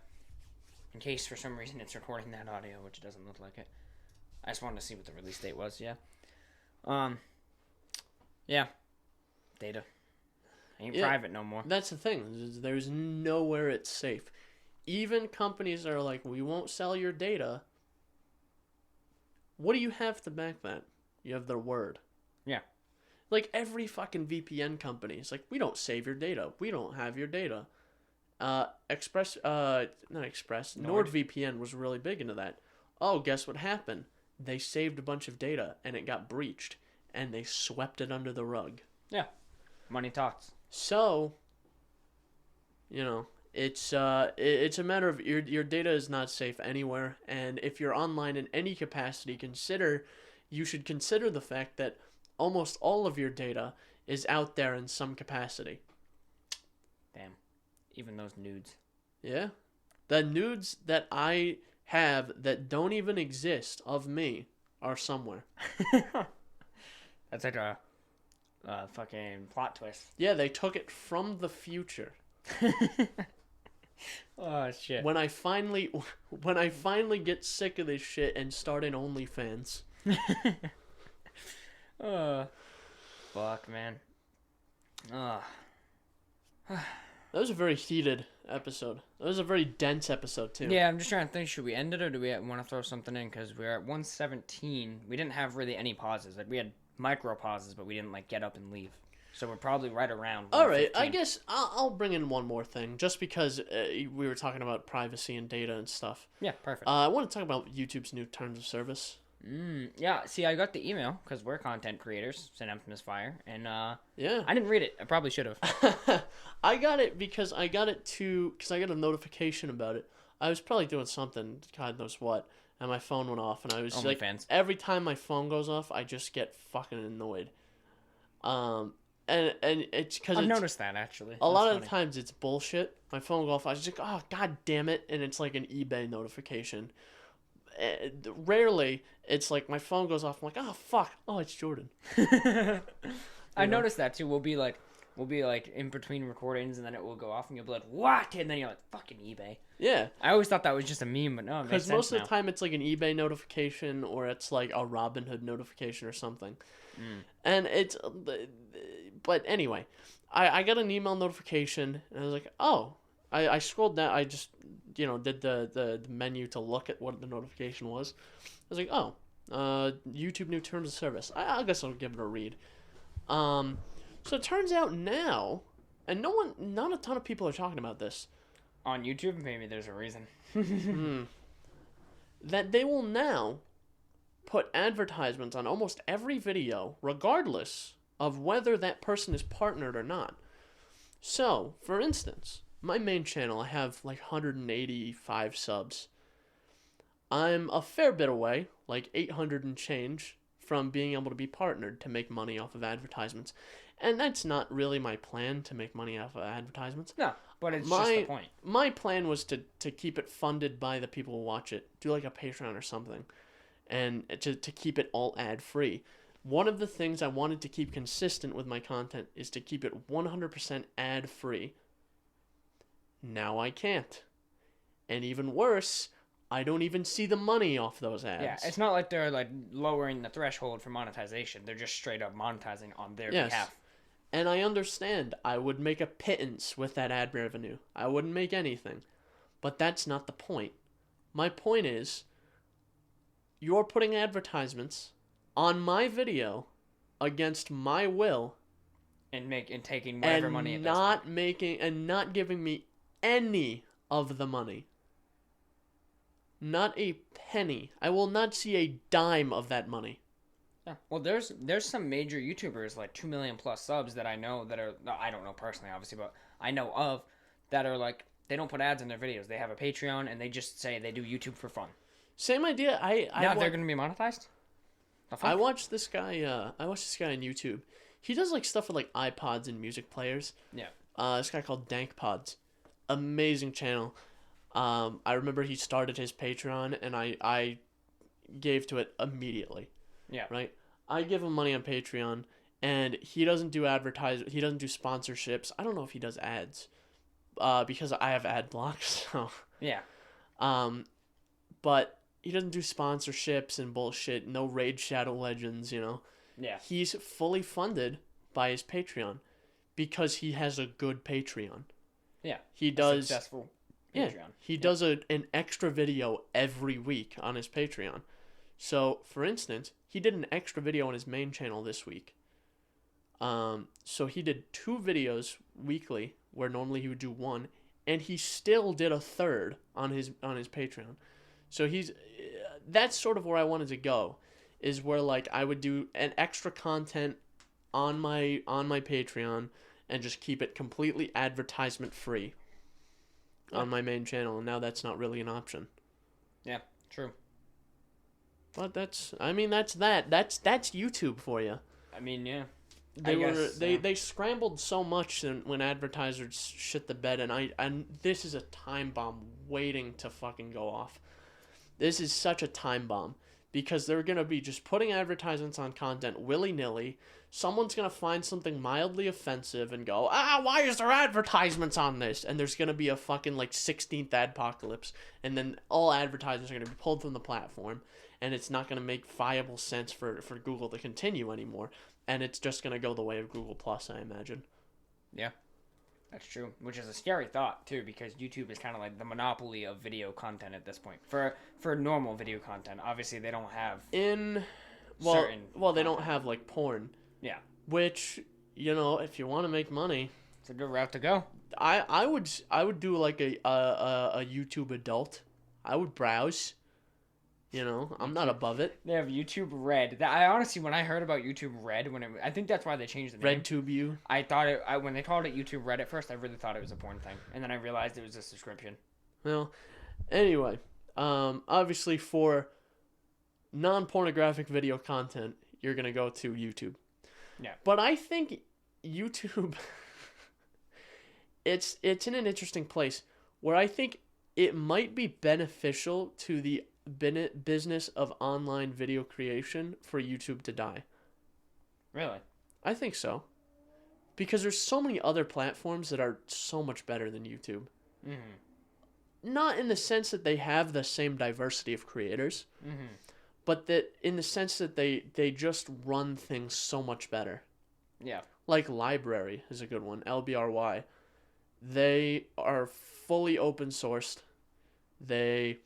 In case for some reason it's recording that audio, which doesn't look like it. I just wanted to see what the release date was, yeah. Yeah. Data. Ain't private no more. That's the thing. There's nowhere it's safe. Even companies are like, we won't sell your data. What do you have to back that? You have their word. Yeah. Like every fucking VPN company is like, we don't save your data. We don't have your data. NordVPN was really big into that. Oh, guess what happened? They saved a bunch of data and it got breached and they swept it under the rug. Yeah. Money talks. So, it's a matter of your data is not safe anywhere, and if you're online in any capacity, you should consider the fact that almost all of your data is out there in some capacity. Damn. Even those nudes. Yeah. The nudes that I have that don't even exist of me are somewhere. That's like a fucking plot twist. Yeah, they took it from the future. Oh shit. When I finally get sick of this shit and start an OnlyFans. Fuck, man. That was a very heated episode. It was a very dense episode, too. Yeah, I'm just trying to think. Should we end it, or do we want to throw something in? Because we're at 117. We didn't have really any pauses. Like, we had micro pauses, but we didn't, like, get up and leave. So we're probably right around 115. All right, I guess I'll bring in one more thing, just because we were talking about privacy and data and stuff. Yeah, perfect. I want to talk about YouTube's new terms of service. Yeah, see, I got the email, because we're content creators, Synapse Misfire, and Yeah. I didn't read it. I probably should have. I got it because I got a notification about it. I was probably doing something, God knows what, and my phone went off, and I was OnlyFans. every time my phone goes off, I just get fucking annoyed. And it's because I've noticed that, actually. A lot of the times it's bullshit. My phone goes off, I was just like, oh, God damn it, and it's like an eBay notification. Rarely, it's like my phone goes off, I'm like, oh, fuck, oh, it's Jordan. I noticed that, too. We'll be like in between recordings, and then it will go off, and you'll be like, what? And then you're like, fucking eBay. Yeah. I always thought that was just a meme, but no, it makes sense. Because most of the time it's like an eBay notification, or it's like a Robinhood notification or something. And it's, but anyway, I got an email notification, and I was like, oh, I scrolled down, I just, did the menu to look at what the notification was. I was like, oh, YouTube new terms of service. I guess I'll give it a read. So it turns out now, and not a ton of people are talking about this. On YouTube, maybe there's a reason. That they will now put advertisements on almost every video, regardless of whether that person is partnered or not. So, for instance, my main channel, I have like 185 subs. I'm a fair bit away, like 800 and change, from being able to be partnered to make money off of advertisements. And that's not really my plan, to make money off of advertisements. No, but it's just the point. My plan was to keep it funded by the people who watch it. Do like a Patreon or something. And to keep it all ad-free. One of the things I wanted to keep consistent with my content is to keep it 100% ad-free. Now I can't. And even worse, I don't even see the money off those ads. Yeah, it's not like they're like lowering the threshold for monetization. They're just straight up monetizing on their behalf. And I understand I would make a pittance with that ad revenue. I wouldn't make anything. But that's not the point. My point is, you're putting advertisements on my video against my will, and taking whatever money it does. Not giving me any of the money. Not a penny. I will not see a dime of that money. Yeah. Well, there's some major YouTubers, like 2 million plus subs, that I know that are, no, I don't know personally, obviously, but I know of, that are like, they don't put ads in their videos. They have a Patreon, and they just say they do YouTube for fun. Same idea. Now they're going to be monetized? I watched this guy on YouTube. He does like stuff with like iPods and music players. Yeah. This guy called DankPods. Amazing channel. I remember he started his Patreon, and I gave to it immediately. Yeah. Right? I give him money on Patreon, and he doesn't do he doesn't do sponsorships. I don't know if he does ads. Because I have ad blocks, so. Yeah. But he doesn't do sponsorships and bullshit. No Raid Shadow Legends, Yeah. He's fully funded by his Patreon because he has a good Patreon. Yeah. He does. Successful Patreon. Yeah. He does an extra video every week on his Patreon. So, for instance, he did an extra video on his main channel this week. So he did 2 videos weekly, where normally he would do 1, and he still did a third on his Patreon. So that's sort of where I wanted to go, is where like I would do an extra content on my Patreon and just keep it completely advertisement free on my main channel, and now that's not really an option. Yeah, true. But that's YouTube for you. I mean, yeah. They scrambled so much when advertisers shit the bed, and this is a time bomb waiting to fucking go off. This is such a time bomb, because they're gonna be just putting advertisements on content willy-nilly. Someone's gonna find something mildly offensive and go, why is there advertisements on this? And there's gonna be a fucking like 16th adpocalypse, and then all advertisers are gonna be pulled from the platform, and it's not gonna make viable sense for Google to continue anymore. And it's just going to go the way of Google Plus, I imagine. Yeah. That's true, which is a scary thought too, because YouTube is kind of like the monopoly of video content at this point. For normal video content, obviously they don't have certain they don't content. have like porn, Yeah, which, if you want to make money, it's a good route to go. I would do like a YouTube adult. I would browse. I'm not above it. They have YouTube Red. I honestly, when I heard about YouTube Red, I think that's why they changed the name. RedTube. I thought when they called it YouTube Red at first, I really thought it was a porn thing, and then I realized it was a subscription. Well, anyway, obviously for non-pornographic video content, you're gonna go to YouTube. Yeah. But I think YouTube, it's in an interesting place where I think it might be beneficial to the business of online video creation for YouTube to die. Really? I think so. Because there's so many other platforms that are so much better than YouTube. Mm-hmm. Not in the sense that they have the same diversity of creators, but that in the sense that they just run things so much better. Yeah. Like Library is a good one, LBRY. They are fully open sourced. They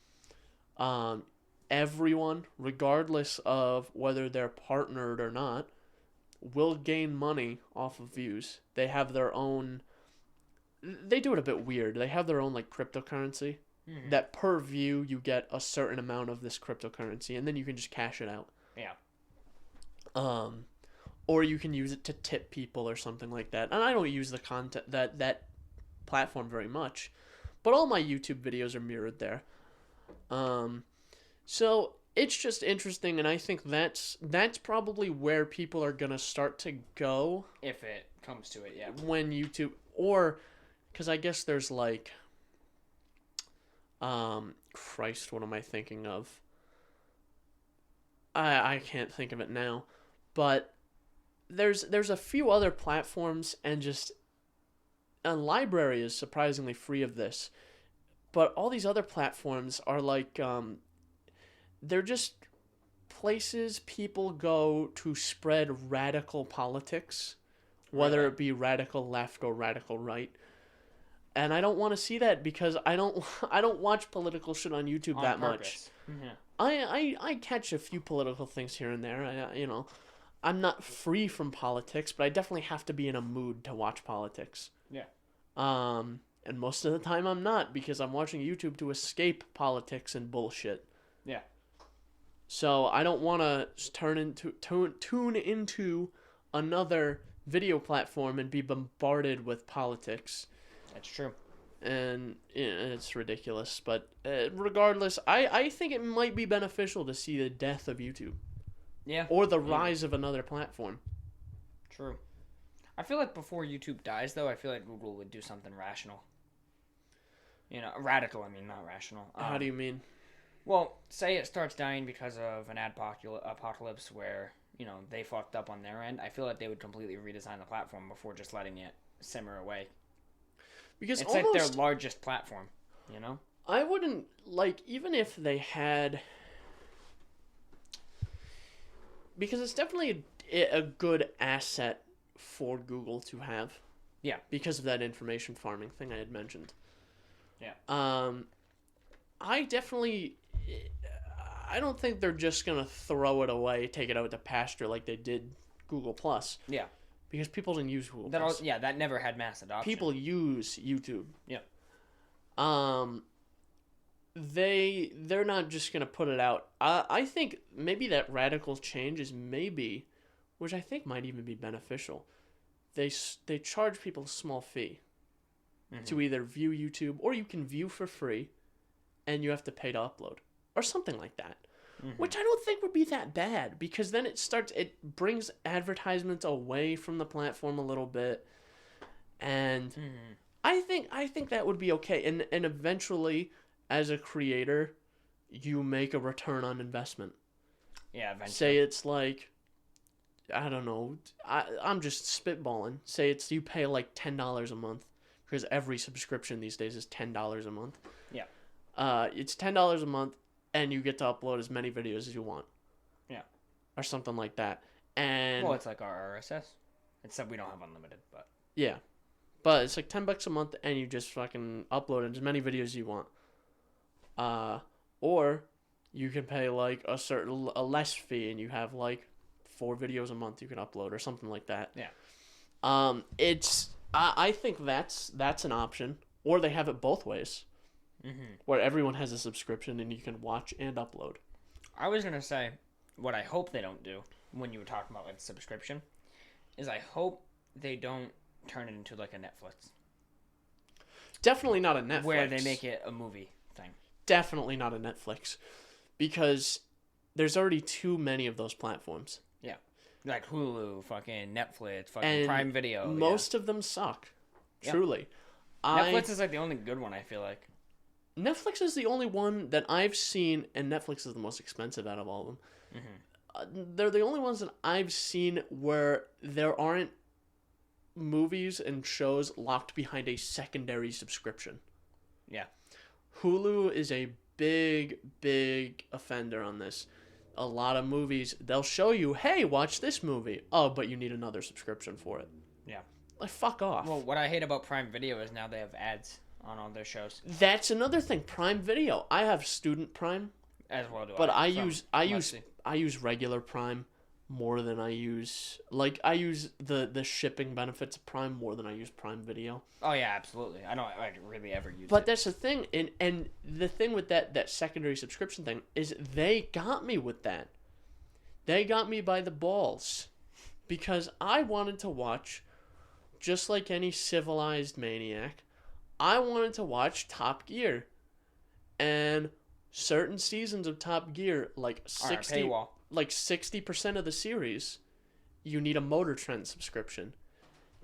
everyone, regardless of whether they're partnered or not, will gain money off of views. They have their own. They do it a bit weird. They have their own like cryptocurrency. Mm-hmm. That per view you get a certain amount of this cryptocurrency, and then you can just cash it out. Yeah. Or you can use it to tip people or something like that. And I don't use the content that platform very much, but all my YouTube videos are mirrored there. So it's just interesting, and I think that's probably where people are gonna start to go If it comes to it, yeah. when YouTube, or because I guess there's like, Christ, what am I thinking of? I can't think of it now, but there's a few other platforms, and just a Library is surprisingly free of this, but all these other platforms are like, they're just places people go to spread radical politics, whether it be radical left or radical right. And I don't want to see that, because I don't watch political shit on YouTube that much. Yeah. I catch a few political things here and there. I'm not free from politics, but I definitely have to be in a mood to watch politics. Yeah. And most of the time I'm not, because I'm watching YouTube to escape politics and bullshit. Yeah. So I don't want to tune into another video platform and be bombarded with politics. That's true. And it's ridiculous. But regardless, I think it might be beneficial to see the death of YouTube. Yeah. Or the rise of another platform. True. I feel like before YouTube dies, though, I feel like Google would do something rational. Radical, I mean, not rational. How do you mean? Well, say it starts dying because of an apocalypse where, they fucked up on their end. I feel like they would completely redesign the platform before just letting it simmer away. Because it's like their largest platform, I wouldn't, even if they had... Because it's definitely a good asset for Google to have. Yeah. Because of that information farming thing I had mentioned. Yeah. I don't think they're just going to throw it away, take it out to pasture like they did Google+. Yeah. Because people didn't use Google+. That never had mass adoption. People use YouTube. Yeah. They're not just going to put it out. I think maybe that radical change is which I think might even be beneficial. They charge people a small fee to either view YouTube, or you can view for free and you have to pay to upload, or something like that. Which I don't think would be that bad, because then it brings advertisements away from the platform a little bit, and I think that would be okay. And eventually, as a creator, you make a return on investment. Yeah, eventually. Say it's like, I don't know, I'm just spitballing. Say it's you pay like $10 a month, because every subscription these days is $10 a month. Yeah. It's $10 a month, and you get to upload as many videos as you want. Yeah. Or something like that. And well, it's like our RSS. Except we don't have unlimited, but... Yeah. But it's like $10 a month, and you just fucking upload as many videos as you want. Or you can pay like a less fee, and you have like 4 videos a month you can upload or something like that. Yeah. I think that's an option, or they have it both ways, where everyone has a subscription and you can watch and upload. I was gonna say, what I hope they don't do when you were talking about like subscription, is I hope they don't turn it into like a Netflix. Definitely not a Netflix. Where they make it a movie thing. Definitely not a Netflix, because there's already too many of those platforms. Yeah. Like Hulu, fucking Netflix, fucking And Prime Video. Most of them suck. Truly. Netflix is like the only good one, I feel like. Netflix is the only one that I've seen, and Netflix is the most expensive out of all of them. They're the only ones that I've seen where there aren't movies and shows locked behind a secondary subscription. Yeah. Hulu is a big, big offender on this. A lot of movies, they'll show you, hey, watch this movie. Oh, but you need another subscription for it. Yeah. Like, fuck off. Well, what I hate about Prime Video is now they have ads on all their shows. That's another thing. Prime Video. I have student Prime. As well do I. But I use regular Prime more than I use the shipping benefits of Prime more than I use Prime Video. Oh yeah, absolutely. I don't really ever use it. But that's the thing, and the thing with that secondary subscription thing is they got me with that. They got me by the balls, because I wanted to watch, just like any civilized maniac, I wanted to watch Top Gear, and certain seasons of Top Gear, like 60% of the series, you need a Motor Trend subscription.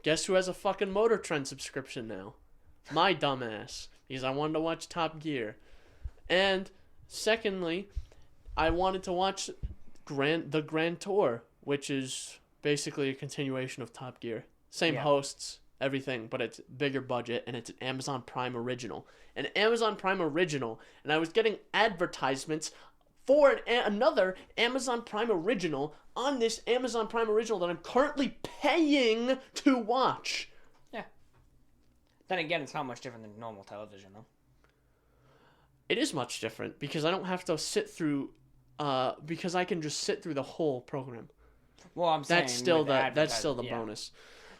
Guess who has a fucking Motor Trend subscription now? My dumbass. Because I wanted to watch Top Gear. And secondly, I wanted to watch the Grand Tour, which is basically a continuation of Top Gear. Same hosts, everything, but it's bigger budget, and it's an Amazon Prime original. An Amazon Prime original, and I was getting advertisements for another Amazon Prime original on this Amazon Prime original that I'm currently paying to watch. Yeah. Then again, it's not much different than normal television, though. It is much different, because I don't have to sit through, because I can just sit through the whole program. Well, I'm saying that's still the bonus.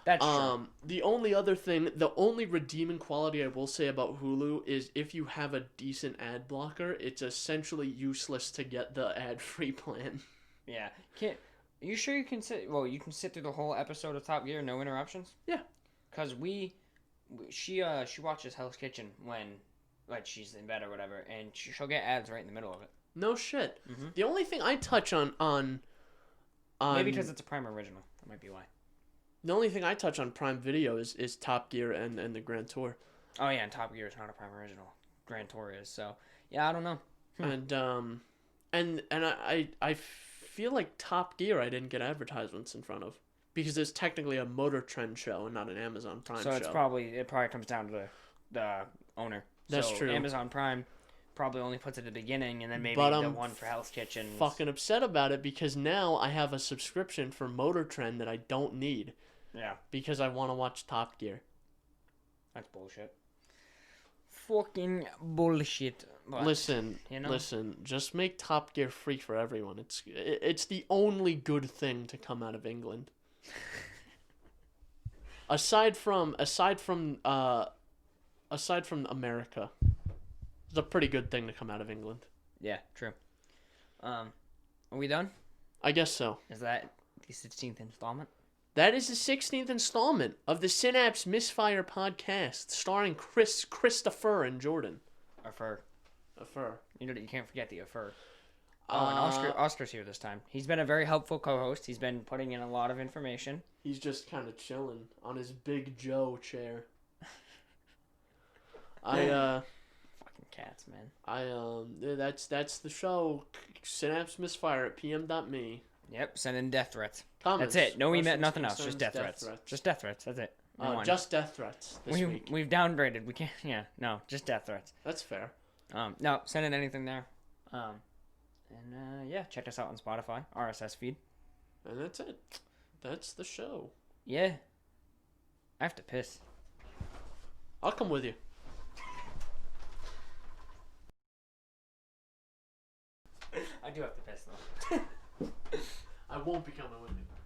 That's true. The only redeeming quality I will say about Hulu is if you have a decent ad blocker, it's essentially useless to get the ad-free plan. Yeah. Are you sure you can sit? Well, you can sit through the whole episode of Top Gear, no interruptions. Yeah. Cause she watches Hell's Kitchen when like she's in bed or whatever, and she'll get ads right in the middle of it. No shit. Mm-hmm. The only thing I touch on maybe because it's a Prime original. That might be why. The only thing I touch on Prime Video is Top Gear and the Grand Tour. Oh yeah, and Top Gear is not a Prime original. Grand Tour is, so yeah, I don't know. And I feel like Top Gear I didn't get advertisements in front of, because it's technically a Motor Trend show and not an Amazon Prime show. So it probably comes down to the owner. That's true. Amazon Prime probably only puts it at the beginning, and then maybe the one for Hell's Kitchen. Fucking upset about it, because now I have a subscription for Motor Trend that I don't need. Yeah. Because I want to watch Top Gear. That's bullshit. Fucking bullshit. But, listen, just make Top Gear free for everyone. It's the only good thing to come out of England. aside from America. It's a pretty good thing to come out of England. Yeah, true. Are we done? I guess so. Is that the 16th installment? That is the 16th installment of the Synapse Misfire Podcast, starring Christopher and Jordan. Afur. You know that you can't forget the Afur. Oh, and Oscar's here this time. He's been a very helpful co-host. He's been putting in a lot of information. He's just kind of chilling on his Big Joe chair. Fucking cats, man. That's the show. Synapse Misfire at pm.me. Yep, send in death threats. Comments. That's it. No email, nothing else. Just death threats. Just death threats. That's it. Just death threats this week. We've downgraded. We can't. Yeah, no, just death threats. That's fair. No, send in anything there. Yeah, check us out on Spotify, RSS Feed. And that's it. That's the show. Yeah. I have to piss. I'll come with you. I do have to piss though. I won't be coming with you.